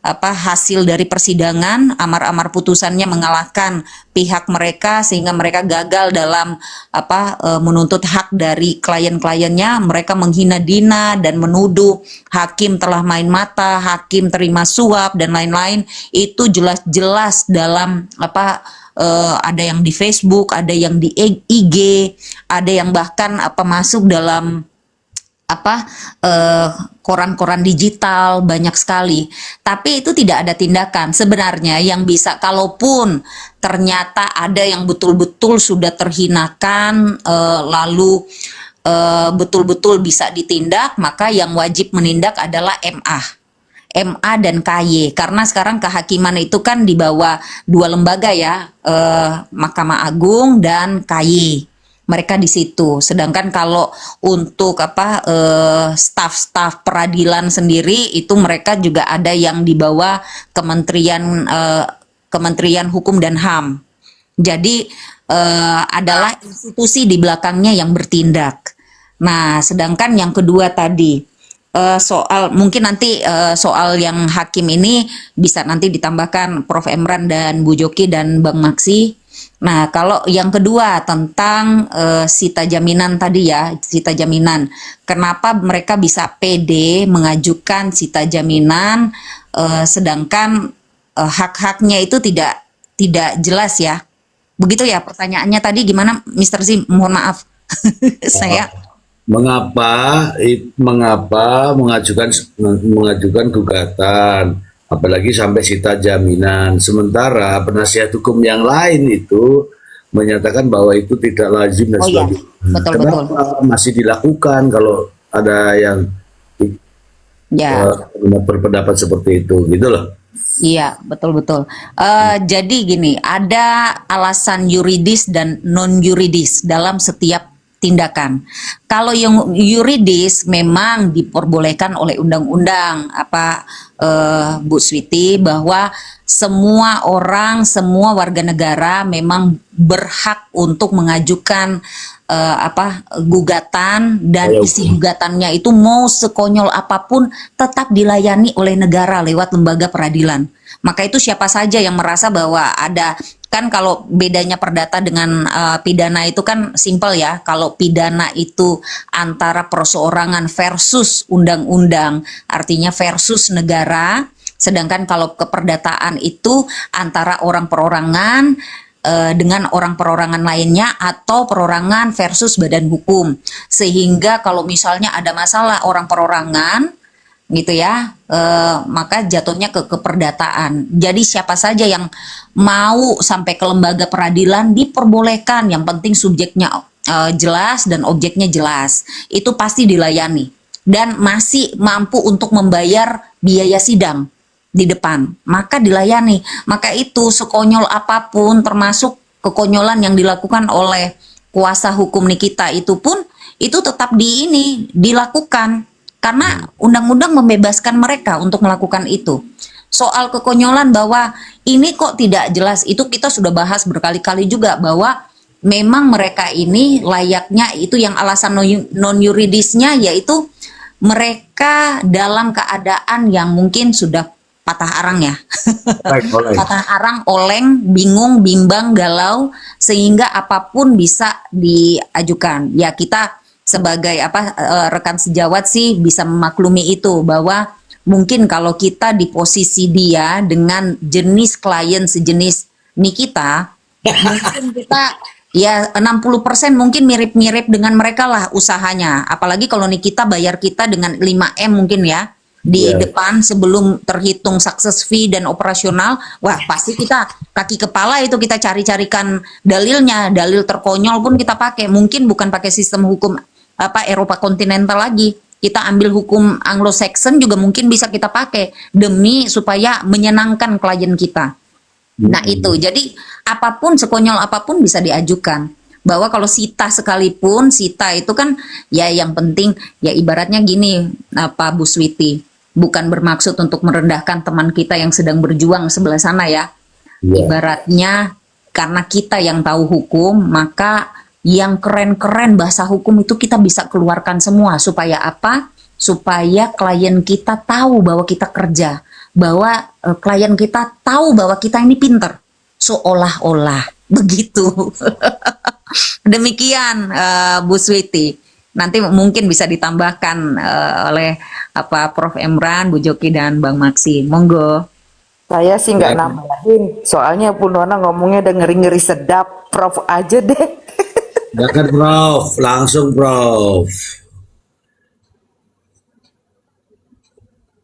hasil dari persidangan, amar-amar putusannya mengalahkan pihak mereka sehingga mereka gagal dalam menuntut hak dari klien-kliennya, mereka menghina-dina dan menuduh hakim telah main mata, hakim terima suap dan lain-lain. Itu jelas-jelas dalam ada yang di Facebook, ada yang di IG, ada yang bahkan masuk dalam koran-koran digital, banyak sekali. Tapi itu tidak ada tindakan sebenarnya yang bisa, kalaupun ternyata ada yang betul-betul sudah terhinakan, lalu betul-betul bisa ditindak, maka yang wajib menindak adalah MA dan KY, karena sekarang kehakiman itu kan di bawah 2 lembaga ya, Mahkamah Agung dan KY. Mereka di situ. Sedangkan kalau untuk staf-staf peradilan sendiri itu mereka juga ada yang di bawah Kementerian Hukum dan HAM. Jadi adalah institusi di belakangnya yang bertindak. Nah, sedangkan yang kedua tadi soal mungkin nanti soal yang hakim ini bisa nanti ditambahkan Prof. Emran dan Bu Joki dan Bang Maksi. Nah, kalau yang kedua tentang sita jaminan tadi ya, sita jaminan. Kenapa mereka bisa pede mengajukan sita jaminan sedangkan hak-haknya itu tidak jelas ya. Begitu ya pertanyaannya tadi, gimana Mr. Z? Mohon maaf. Saya mengapa mengajukan gugatan, apalagi sampai sita jaminan, sementara penasihat hukum yang lain itu menyatakan bahwa itu tidak lazim dan sebagainya. Betul, Kenapa masih dilakukan kalau ada yang berpendapat seperti itu, gitu loh? Iya, betul. Jadi gini, ada alasan yuridis dan non yuridis dalam setiap tindakan. Kalau yang yuridis memang diperbolehkan oleh undang-undang Bu Switi, bahwa semua warga negara memang berhak untuk mengajukan gugatan, dan isi gugatannya itu mau sekonyol apapun tetap dilayani oleh negara lewat lembaga peradilan. Maka itu siapa saja yang merasa bahwa kan kalau bedanya perdata dengan pidana itu kan simpel ya. Kalau pidana itu antara perseorangan versus undang-undang, artinya versus negara. Sedangkan kalau keperdataan itu antara orang perorangan dengan orang perorangan lainnya, atau perorangan versus badan hukum. Sehingga kalau misalnya ada masalah orang perorangan gitu ya, maka jatuhnya ke keperdataan. Jadi siapa saja yang mau sampai ke lembaga peradilan diperbolehkan, yang penting subjeknya jelas dan objeknya jelas, itu pasti dilayani. dan masih mampu untuk membayar biaya sidang di depan, maka dilayani. Maka itu sekonyol apapun, termasuk kekonyolan yang dilakukan oleh kuasa hukum Nikita itu pun itu tetap dilakukan karena undang-undang membebaskan mereka untuk melakukan itu. Soal kekonyolan bahwa ini kok tidak jelas, itu kita sudah bahas berkali-kali juga bahwa memang mereka ini layaknya itu yang alasan non yuridisnya yaitu mereka dalam keadaan yang mungkin sudah patah arang ya. Patah arang, oleng, bingung, bimbang, galau, sehingga apapun bisa diajukan. Ya kita sebagai rekan sejawat sih bisa memaklumi itu bahwa mungkin kalau kita di posisi dia dengan jenis klien sejenis Nikita, mungkin kita ya 60% mungkin mirip-mirip dengan mereka lah usahanya. Apalagi kalau Nikita bayar kita dengan 5M mungkin ya di depan sebelum terhitung success fee dan operasional. Wah pasti kita kaki kepala itu kita cari-carikan dalilnya, dalil terkonyol pun kita pakai. Mungkin bukan pakai sistem hukum Eropa kontinental lagi, kita ambil hukum Anglo-Saxon juga mungkin bisa kita pakai demi supaya menyenangkan klien kita. Nah itu, jadi apapun sekonyol apapun bisa diajukan. Bahwa kalau sita sekalipun, sita itu kan ya yang penting ya ibaratnya gini Bu Switi, bukan bermaksud untuk merendahkan teman kita yang sedang berjuang sebelah sana ya. Ibaratnya karena kita yang tahu hukum, maka yang keren-keren bahasa hukum itu kita bisa keluarkan semua. Supaya apa? Supaya klien kita tahu bahwa kita kerja, bahwa klien kita tahu bahwa kita ini pinter, seolah-olah begitu. Demikian Bu Switi. Nanti mungkin bisa ditambahkan oleh Prof. Emran, Bu Joki dan Bang Maksi. Monggo. Saya sih nggak nambahin, soalnya Bu Nona ngomongnya udah ngeri-ngeri sedap. Prof aja deh. Silakan Prof, langsung Prof.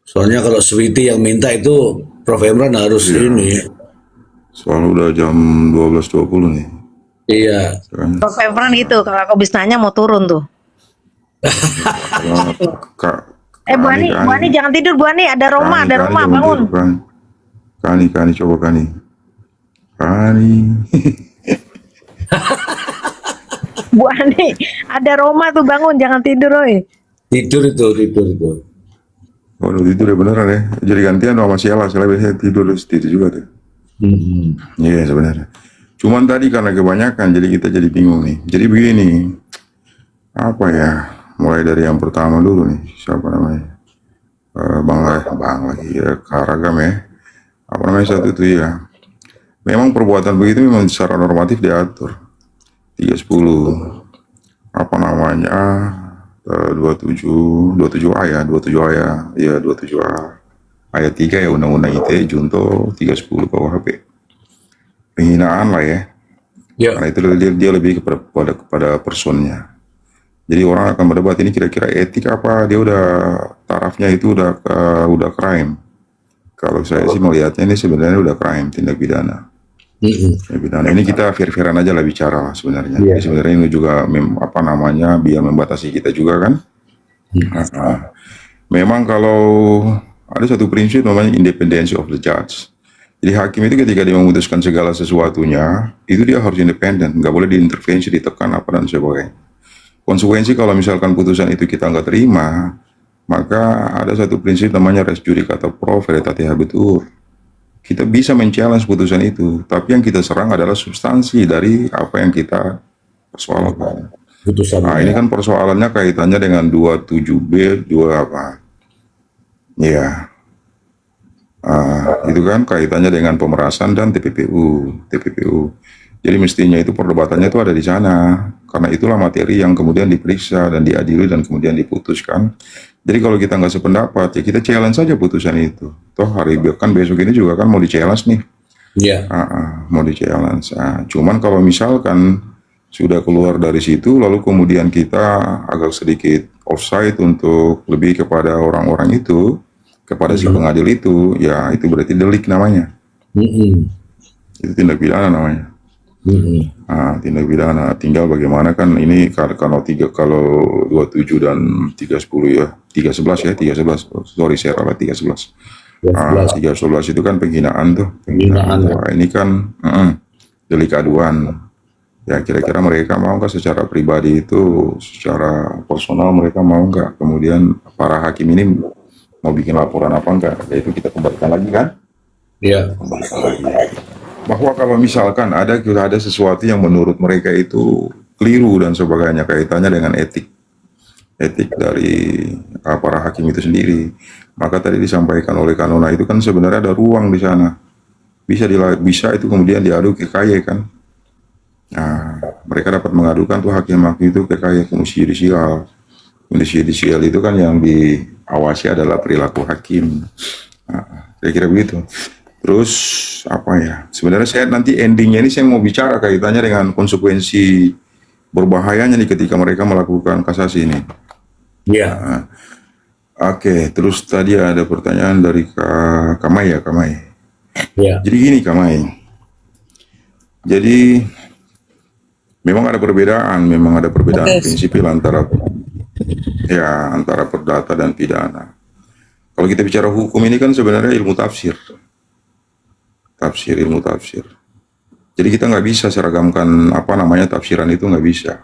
Soalnya kalau Switi yang minta itu Prof. Emran harus ini. Soalnya udah jam 12.20 nih. Iya. Prof. Emran itu kalau aku habis nanya mau turun tuh. Bu Ani jangan tidur Bu Ani, ada Roma, bangun. Kani, coba Kani. Bu Ani, ada Roma tuh, bangun, jangan tidur, oi. Tidur itu. Waduh, tidur ya beneran ya. Jadi gantian sama Sheila biasanya tidur juga tuh. Iya sebenarnya. Cuman tadi karena kebanyakan jadi kita jadi bingung nih. Jadi begini, apa ya? Mulai dari yang pertama dulu nih, siapa namanya? Bang lagi ya, Karagam ya. Apa namanya satu itu ya? Memang perbuatan begitu memang secara normatif diatur. 310 apa namanya 27A ya 27A ayat 3 ya Undang-Undang ITE Junto 310 KUHP penghinaan lah ya. Karena itu dia lebih kepada personnya. Jadi orang akan berdebat ini kira-kira etik apa, dia udah tarafnya itu udah crime. Kalau saya sih melihatnya ini sebenarnya udah crime, tindak pidana. Nah, ini kita fair-fairan aja lah bicara lah sebenarnya. Jadi sebenarnya ini juga biar membatasi kita juga kan. Memang kalau ada satu prinsip namanya independency of the judge. Jadi hakim itu ketika dia memutuskan segala sesuatunya, itu dia harus independen, nggak boleh diintervensi, ditekan apa dan sebagainya. Konsekuensi kalau misalkan putusan itu kita nggak terima, maka ada satu prinsip namanya res judicata pro veritate habetur. Kita bisa men-challenge putusan itu, tapi yang kita serang adalah substansi dari apa yang kita persoalkan. Nah, ini kan persoalannya kaitannya dengan 27B, 2 apa? Ya. Itu kan kaitannya dengan pemerasan dan TPPU. Jadi mestinya itu perdebatannya itu ada di sana. Karena itulah materi yang kemudian diperiksa dan diadili dan kemudian diputuskan. Jadi kalau kita nggak sependapat, ya kita challenge saja putusan itu. Toh besok ini juga kan mau di-challenge nih. Mau di-challenge. Cuman kalau misalkan sudah keluar dari situ, lalu kemudian kita agak sedikit offside untuk lebih kepada orang-orang itu, kepada si pengadil itu, ya itu berarti delik namanya. Itu tindak pidana namanya. Nah, tindak pidana. Tinggal bagaimana kan ini kalau 27 dan 310 ya, 311 ya, 311. Sorry, saya ralat 311. 311 itu kan penghinaan tuh. Penghinaan, ya. Wah, ini kan delik aduan. Ya kira-kira mereka mau nggak secara pribadi itu, secara personal mereka mau nggak? Kemudian para hakim ini mau bikin laporan apa enggak? Ya itu kita kembalikan lagi kan? Iya. Kembalikan lagi. Bahwa kalau misalkan ada sesuatu yang menurut mereka itu keliru dan sebagainya kaitannya dengan etik dari para hakim itu sendiri, maka tadi disampaikan oleh Kanona itu kan sebenarnya ada ruang di sana, bisa itu kemudian diadu ke KY kan. Nah, mereka dapat mengadukan tuh hakim-hakim itu ke KY, Komisi Yudisial. Komisi Yudisial itu kan yang diawasi adalah perilaku hakim. Nah, kira-kira begitu. Terus apa ya? Sebenarnya saya nanti endingnya ini saya mau bicara kaitannya dengan konsekuensi berbahayanya nih ketika mereka melakukan kasasi ini. Iya. Nah, oke, terus tadi ada pertanyaan dari Kamai ya, Kamai. Iya. Jadi gini Kamai. Jadi memang ada perbedaan prinsipil antara perdata dan pidana. Kalau kita bicara hukum ini kan sebenarnya ilmu tafsir, ilmu tafsir. Jadi kita nggak bisa seragamkan tafsiran itu nggak bisa.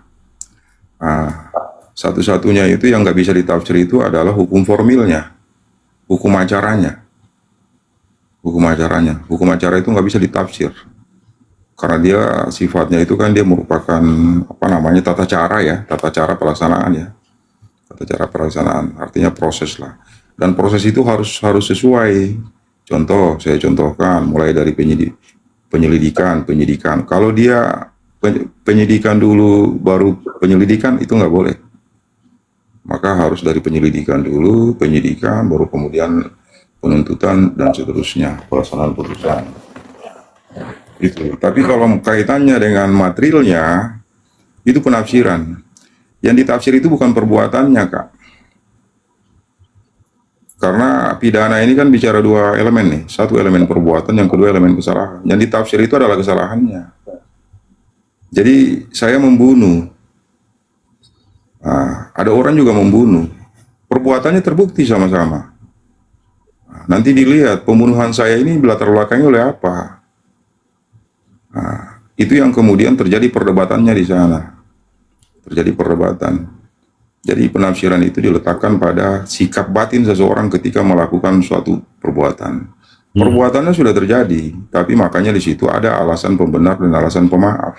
Satu-satunya itu yang nggak bisa ditafsir itu adalah hukum formilnya, hukum acaranya. Hukum acara itu nggak bisa ditafsir. Karena dia sifatnya itu kan dia merupakan tata cara pelaksanaan ya, artinya proses lah, dan proses itu harus sesuai. Saya contohkan mulai dari penyidikan. Kalau dia penyidikan dulu baru penyelidikan itu nggak boleh, maka harus dari penyelidikan dulu, baru kemudian penuntutan dan seterusnya, pelaksanaan putusan. Itu. Tapi kalau kaitannya dengan materialnya, itu penafsiran. Yang ditafsir itu bukan perbuatannya, Kak. Karena pidana ini kan bicara dua elemen nih. Satu elemen perbuatan, yang kedua elemen kesalahan. Yang ditafsir itu adalah kesalahannya. Jadi saya membunuh. Ada orang juga membunuh. Perbuatannya terbukti sama-sama. Nanti dilihat pembunuhan saya ini latar belakangnya oleh apa. Itu yang kemudian terjadi perdebatannya di sana. Terjadi perdebatan. Jadi penafsiran itu diletakkan pada sikap batin seseorang ketika melakukan suatu perbuatan. Perbuatannya sudah terjadi, tapi makanya di situ ada alasan pembenar dan alasan pemaaf.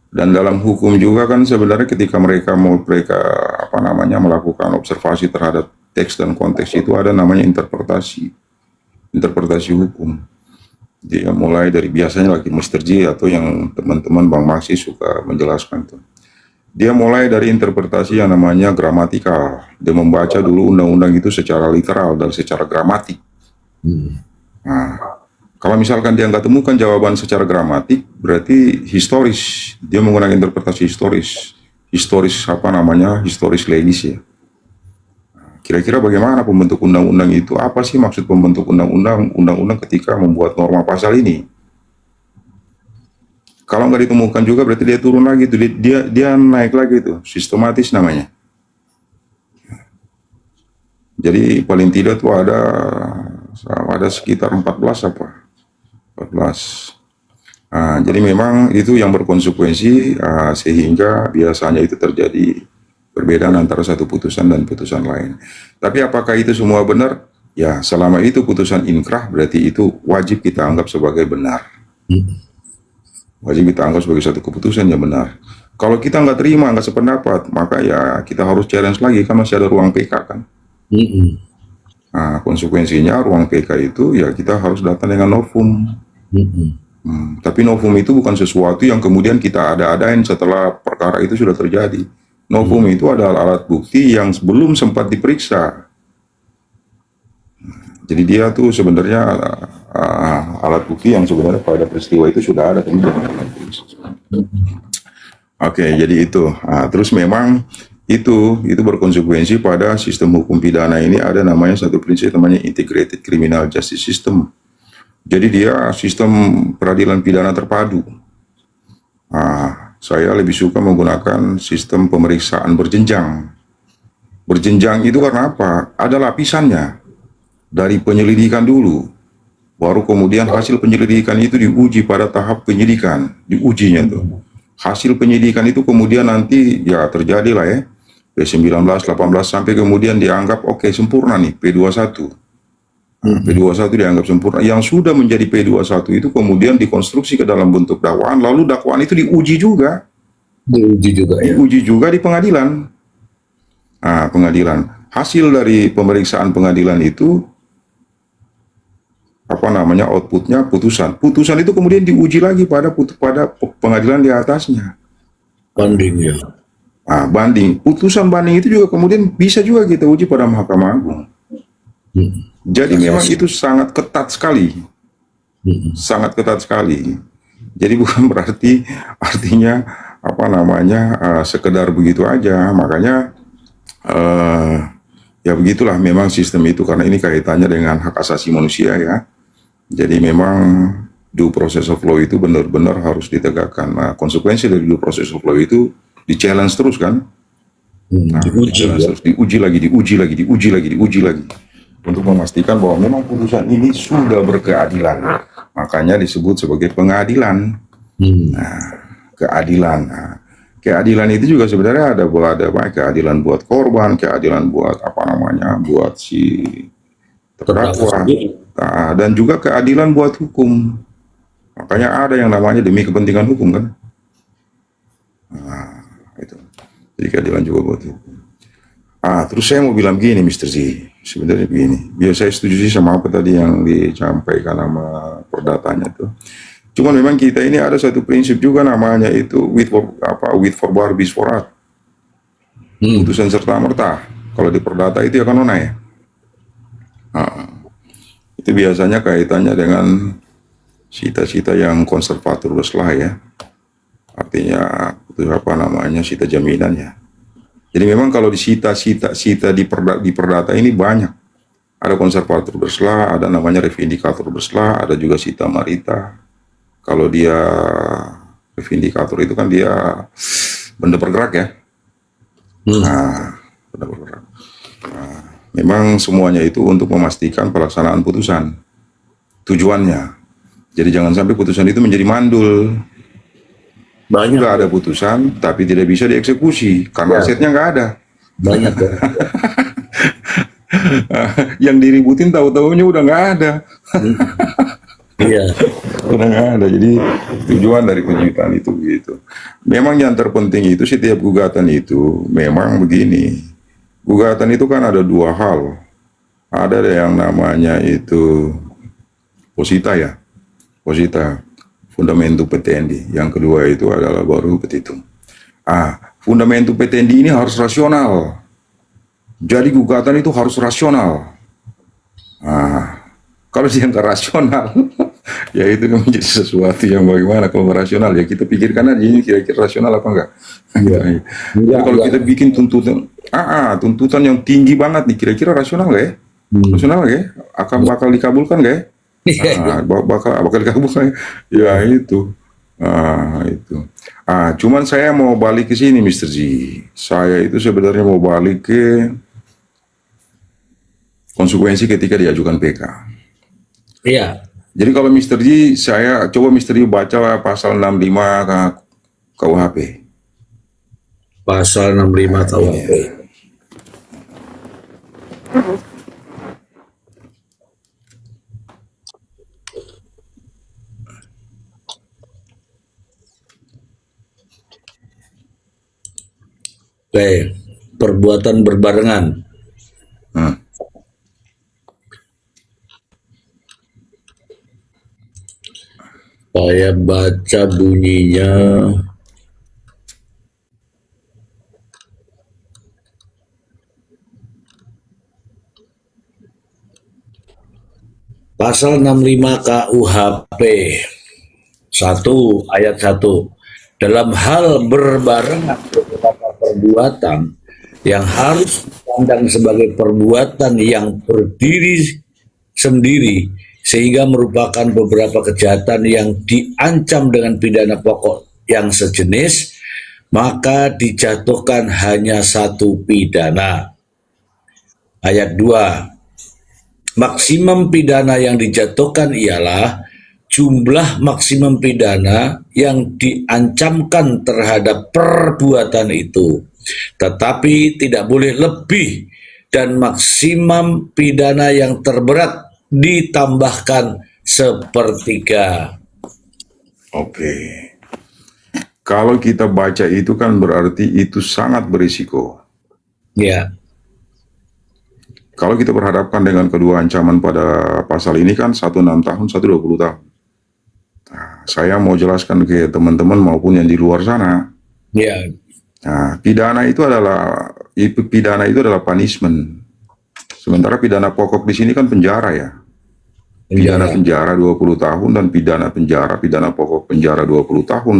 Dan dalam hukum juga kan sebenarnya ketika mereka melakukan observasi terhadap teks dan konteks itu ada namanya interpretasi hukum. Dia mulai dari biasanya lagi Mr. J atau yang teman-teman Bang Maksi suka menjelaskan tuh. Dia mulai dari interpretasi yang namanya gramatikal. Dia membaca dulu undang-undang itu secara literal dan secara gramatik. Nah, kalau misalkan dia nggak temukan jawaban secara gramatik, berarti historis. Dia menggunakan interpretasi historis. Historis legis ya. Kira-kira bagaimana pembentuk undang-undang itu? Apa sih maksud pembentuk undang-undang ketika membuat norma pasal ini? Kalau nggak ditemukan juga berarti dia turun lagi tuh, dia naik lagi tuh, sistematis namanya. Jadi paling tidak tuh ada sekitar 14. Jadi memang itu yang berkonsekuensi sehingga biasanya itu terjadi perbedaan antara satu putusan dan putusan lain. Tapi apakah itu semua benar? Ya, selama itu putusan inkrah berarti itu wajib kita anggap sebagai benar. Wajib kita anggap sebagai satu keputusan yang benar. Kalau kita nggak terima, nggak sependapat, maka ya kita harus challenge lagi, kan masih ada ruang PK kan. Konsekuensinya ruang PK itu ya kita harus datang dengan novum. Tapi novum itu bukan sesuatu yang kemudian kita ada-adain setelah perkara itu sudah terjadi. Novum itu adalah alat bukti yang belum sempat diperiksa. Jadi dia tuh sebenarnya alat bukti yang sebenarnya pada peristiwa itu sudah ada. Oke, jadi itu. Terus memang itu berkonsekuensi pada sistem hukum pidana ini ada namanya satu prinsip namanya integrated criminal justice system. Jadi dia sistem peradilan pidana terpadu. Saya lebih suka menggunakan sistem pemeriksaan berjenjang. Berjenjang itu karena apa? Ada lapisannya. Dari penyelidikan dulu, baru kemudian hasil penyelidikan itu diuji pada tahap penyidikan, diujinya tuh. Hasil penyidikan itu kemudian nanti ya terjadilah ya, P19, 18 sampai kemudian dianggap oke sempurna nih P21. P21 dianggap sempurna. Yang sudah menjadi P21 itu kemudian dikonstruksi ke dalam bentuk dakwaan, lalu dakwaan itu diuji juga. Diuji juga ya. Diuji juga di pengadilan. Pengadilan. Hasil dari pemeriksaan pengadilan itu outputnya putusan. Putusan itu kemudian diuji lagi pada pengadilan di atasnya. Banding ya. Banding. Putusan banding itu juga kemudian bisa juga kita uji pada Mahkamah Agung. Jadi memang itu sangat ketat sekali. Sangat ketat sekali. Jadi bukan berarti artinya sekedar begitu aja. Makanya ya begitulah memang sistem itu, karena ini kaitannya dengan hak asasi manusia ya. Jadi memang due process of law itu benar-benar harus ditegakkan. Nah, konsekuensi dari due process of law itu di-challenge terus kan. Diuji lagi. Untuk memastikan bahwa memang putusan ini sudah berkeadilan. Makanya disebut sebagai pengadilan. Keadilan. Keadilan itu juga sebenarnya ada keadilan buat korban, keadilan buat buat si terdakwa, dan juga keadilan buat hukum. Makanya ada yang namanya demi kepentingan hukum kan. Itu. Jadi keadilan juga buat hukum. Terus saya mau bilang gini, Mr. Z, sebenarnya begini. Biar saya setuju sih sama apa tadi yang disampaikan sama perdatanya tuh. Cuman memang kita ini ada satu prinsip juga namanya itu with for bar bis for art. Putusan serta merta. Kalau di perdata itu ya kanona ya. Itu biasanya kaitannya dengan sita-sita yang konservator berselah ya. Artinya itu sita jaminan ya. Jadi memang kalau sita di perdata ini banyak. Ada konservator berselah, ada namanya revindikator berselah, ada juga sita marita. Kalau dia revindikator itu kan dia benda bergerak ya. Benda bergerak. Memang semuanya itu untuk memastikan pelaksanaan putusan. Tujuannya. Jadi jangan sampai putusan itu menjadi mandul. Banyak. Nggak ada putusan, tapi tidak bisa dieksekusi karena asetnya nggak ada. Banyak ya. Yang diributin tahu-tahunya udah nggak ada. Iya. Udah nggak ada. Jadi tujuan dari penyitaan itu gitu. Memang yang terpenting itu setiap gugatan itu memang begini. Gugatan itu kan ada dua hal. Ada yang namanya itu posita ya. Posita. Fundamentum petendi. Yang kedua itu adalah baru petitum. Fundamentum petendi ini harus rasional. Jadi gugatan itu harus rasional. Kalau dia nggak rasional, ya itu menjadi sesuatu yang bagaimana kalau nggak rasional. Ya kita pikirkan aja ini kira-kira rasional apa enggak. Kalau kita bikin tuntutan yang tinggi banget nih, kira-kira rasional nggak ya? Rasional nggak ya? Bakal dikabulkan nggak ya? Bakal dikabulkan ya itu. Itu. Cuman saya mau balik ke sini, Mr. Z. Saya itu sebenarnya mau balik ke konsekuensi ketika diajukan PK. Iya. Jadi kalau Mr. Z, saya coba Mr. Z baca pasal 65 KUHP. Pasal 65 KUHP. Oke, perbuatan berbarengan. Saya baca bunyinya. Pasal 65 KUHP 1 ayat 1. Dalam hal berbarengan beberapa perbuatan yang harus dipandang sebagai perbuatan yang berdiri sendiri sehingga merupakan beberapa kejahatan yang diancam dengan pidana pokok yang sejenis, maka dijatuhkan hanya satu pidana. Ayat 2. Maksimum pidana yang dijatuhkan ialah jumlah maksimum pidana yang diancamkan terhadap perbuatan itu, tetapi tidak boleh lebih, dan maksimum pidana yang terberat ditambahkan sepertiga. Oke. Kalau kita baca itu kan berarti itu sangat berisiko. Ya, Kalau kita berhadapkan dengan kedua ancaman pada pasal ini kan, satu 6 tahun, satu 20 tahun. Nah, saya mau jelaskan ke teman-teman maupun yang di luar sana. ya, Nah, pidana itu adalah punishment. Sementara pidana pokok di sini kan penjara ya. Pidana penjara 20 tahun dan pidana pokok penjara 20 tahun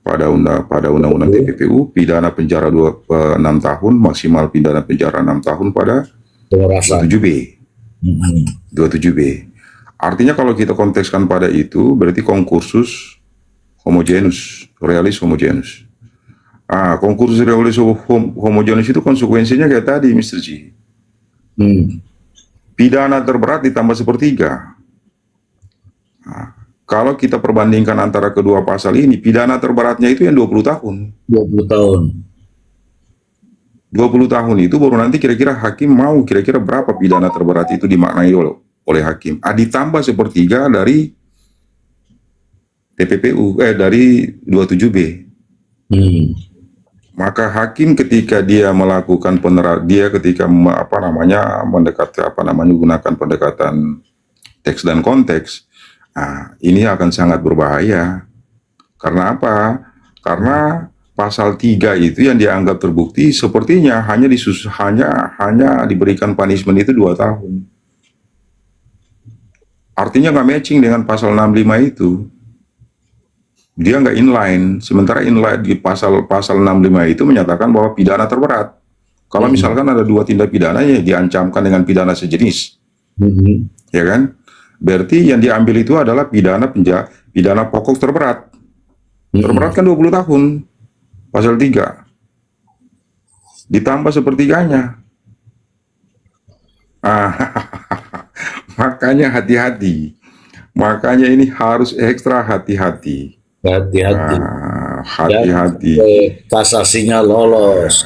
pada undang-undang TPPU, pidana penjara 6 tahun, maksimal pidana penjara 6 tahun pada pemerasan. 27B. 27B. Artinya kalau kita kontekskan pada itu, berarti concursus homogeneus, realis homogeneus. Concursus realis homogeneus itu konsekuensinya kayak tadi, Mr. G. Pidana terberat ditambah sepertiga. Kalau kita perbandingkan antara kedua pasal ini, pidana terberatnya itu yang 20 tahun. 20 tahun. 20 tahun itu baru nanti kira-kira hakim mau kira-kira berapa pidana terberat itu dimaknai oleh hakim. Ditambah sepertiga dari TPPU, dari 27B. Maka hakim ketika dia melakukan menggunakan pendekatan teks dan konteks, ini akan sangat berbahaya. Karena apa? Karena pasal 3 itu yang dianggap terbukti sepertinya hanya diberikan punishment itu 2 tahun. Artinya nggak matching dengan pasal 65 itu. Dia nggak inline. Sementara inline di pasal 65 itu menyatakan bahwa pidana terberat. Kalau misalkan ada 2 tindak pidana yang diancamkan dengan pidana sejenis, ya kan? Berarti yang diambil itu adalah pidana pokok terberat. Terberat kan 20 tahun. Pasal 3. Ditambah sepertiganya. Makanya hati-hati. Makanya ini harus ekstra hati-hati. Hati-hati. Hati-hati. Kasasinya lolos.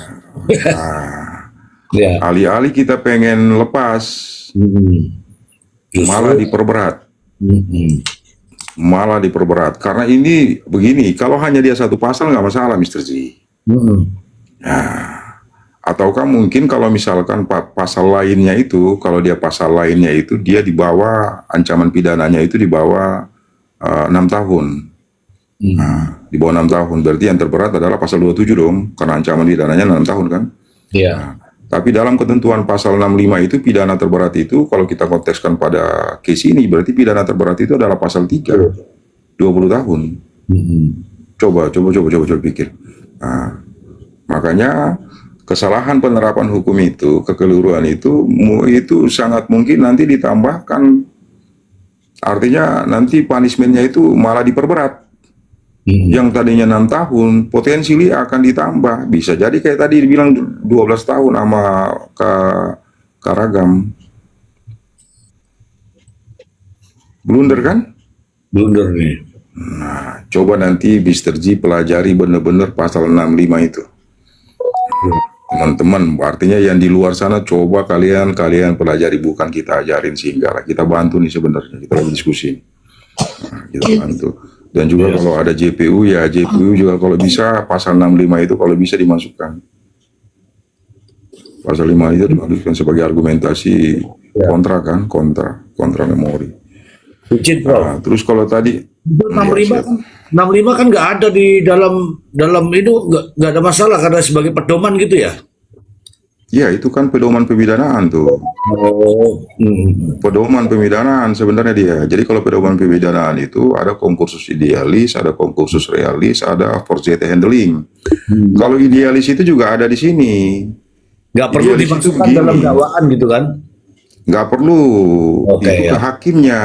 Ya. Alih-alih kita pengen lepas, malah diperberat. Malah diperberat. Karena ini begini, kalau hanya dia satu pasal nggak masalah, Mr. Z. Ataukah mungkin kalau misalkan pasal lainnya itu, kalau dia pasal lainnya itu, dia di bawah ancaman pidananya itu di bawah 6 tahun. Di bawah 6 tahun. Berarti yang terberat adalah pasal 27 dong, karena ancaman pidananya 6 tahun kan? Iya. Tapi dalam ketentuan pasal 65 itu, pidana terberat itu, kalau kita kontekskan pada case ini, berarti pidana terberat itu adalah pasal 3, 20 tahun. Coba pikir. Makanya kesalahan penerapan hukum itu, kekeliruan itu sangat mungkin nanti ditambahkan. Artinya nanti punishment-nya itu malah diperberat. Yang tadinya 6 tahun, potensially akan ditambah. Bisa jadi kayak tadi dibilang 12 tahun sama Karagam. Blunder kan? Blunder nih. Nah, coba nanti Mr. G pelajari benar-benar pasal 65 itu. Teman-teman, artinya yang di luar sana coba kalian pelajari, bukan kita ajarin, sehingga kita bantu nih sebenarnya, kita lagi diskusi. Kita bantu. Dan juga kalau ada JPU, ya JPU juga kalau bisa pasal 65 itu kalau bisa dimasukkan. Pasal 5 itu dimasukkan sebagai argumentasi kontra kan, kontra memori. Izin, Prof. Terus kalau tadi 65 kan nggak ada di dalam itu, nggak ada masalah karena sebagai pedoman gitu ya. ya itu kan pedoman pemidanaan tuh. Pedoman pemidanaan sebenarnya dia. Jadi kalau pedoman pemidanaan itu ada concursus idealis, ada concursus realis, ada forciate handling. Kalau idealis itu juga ada di sini. Nggak perlu Idealis itu dimasukkan begini. dalam dakwaan gitu kan? nggak perlu Oke, itu ke ya. hakimnya.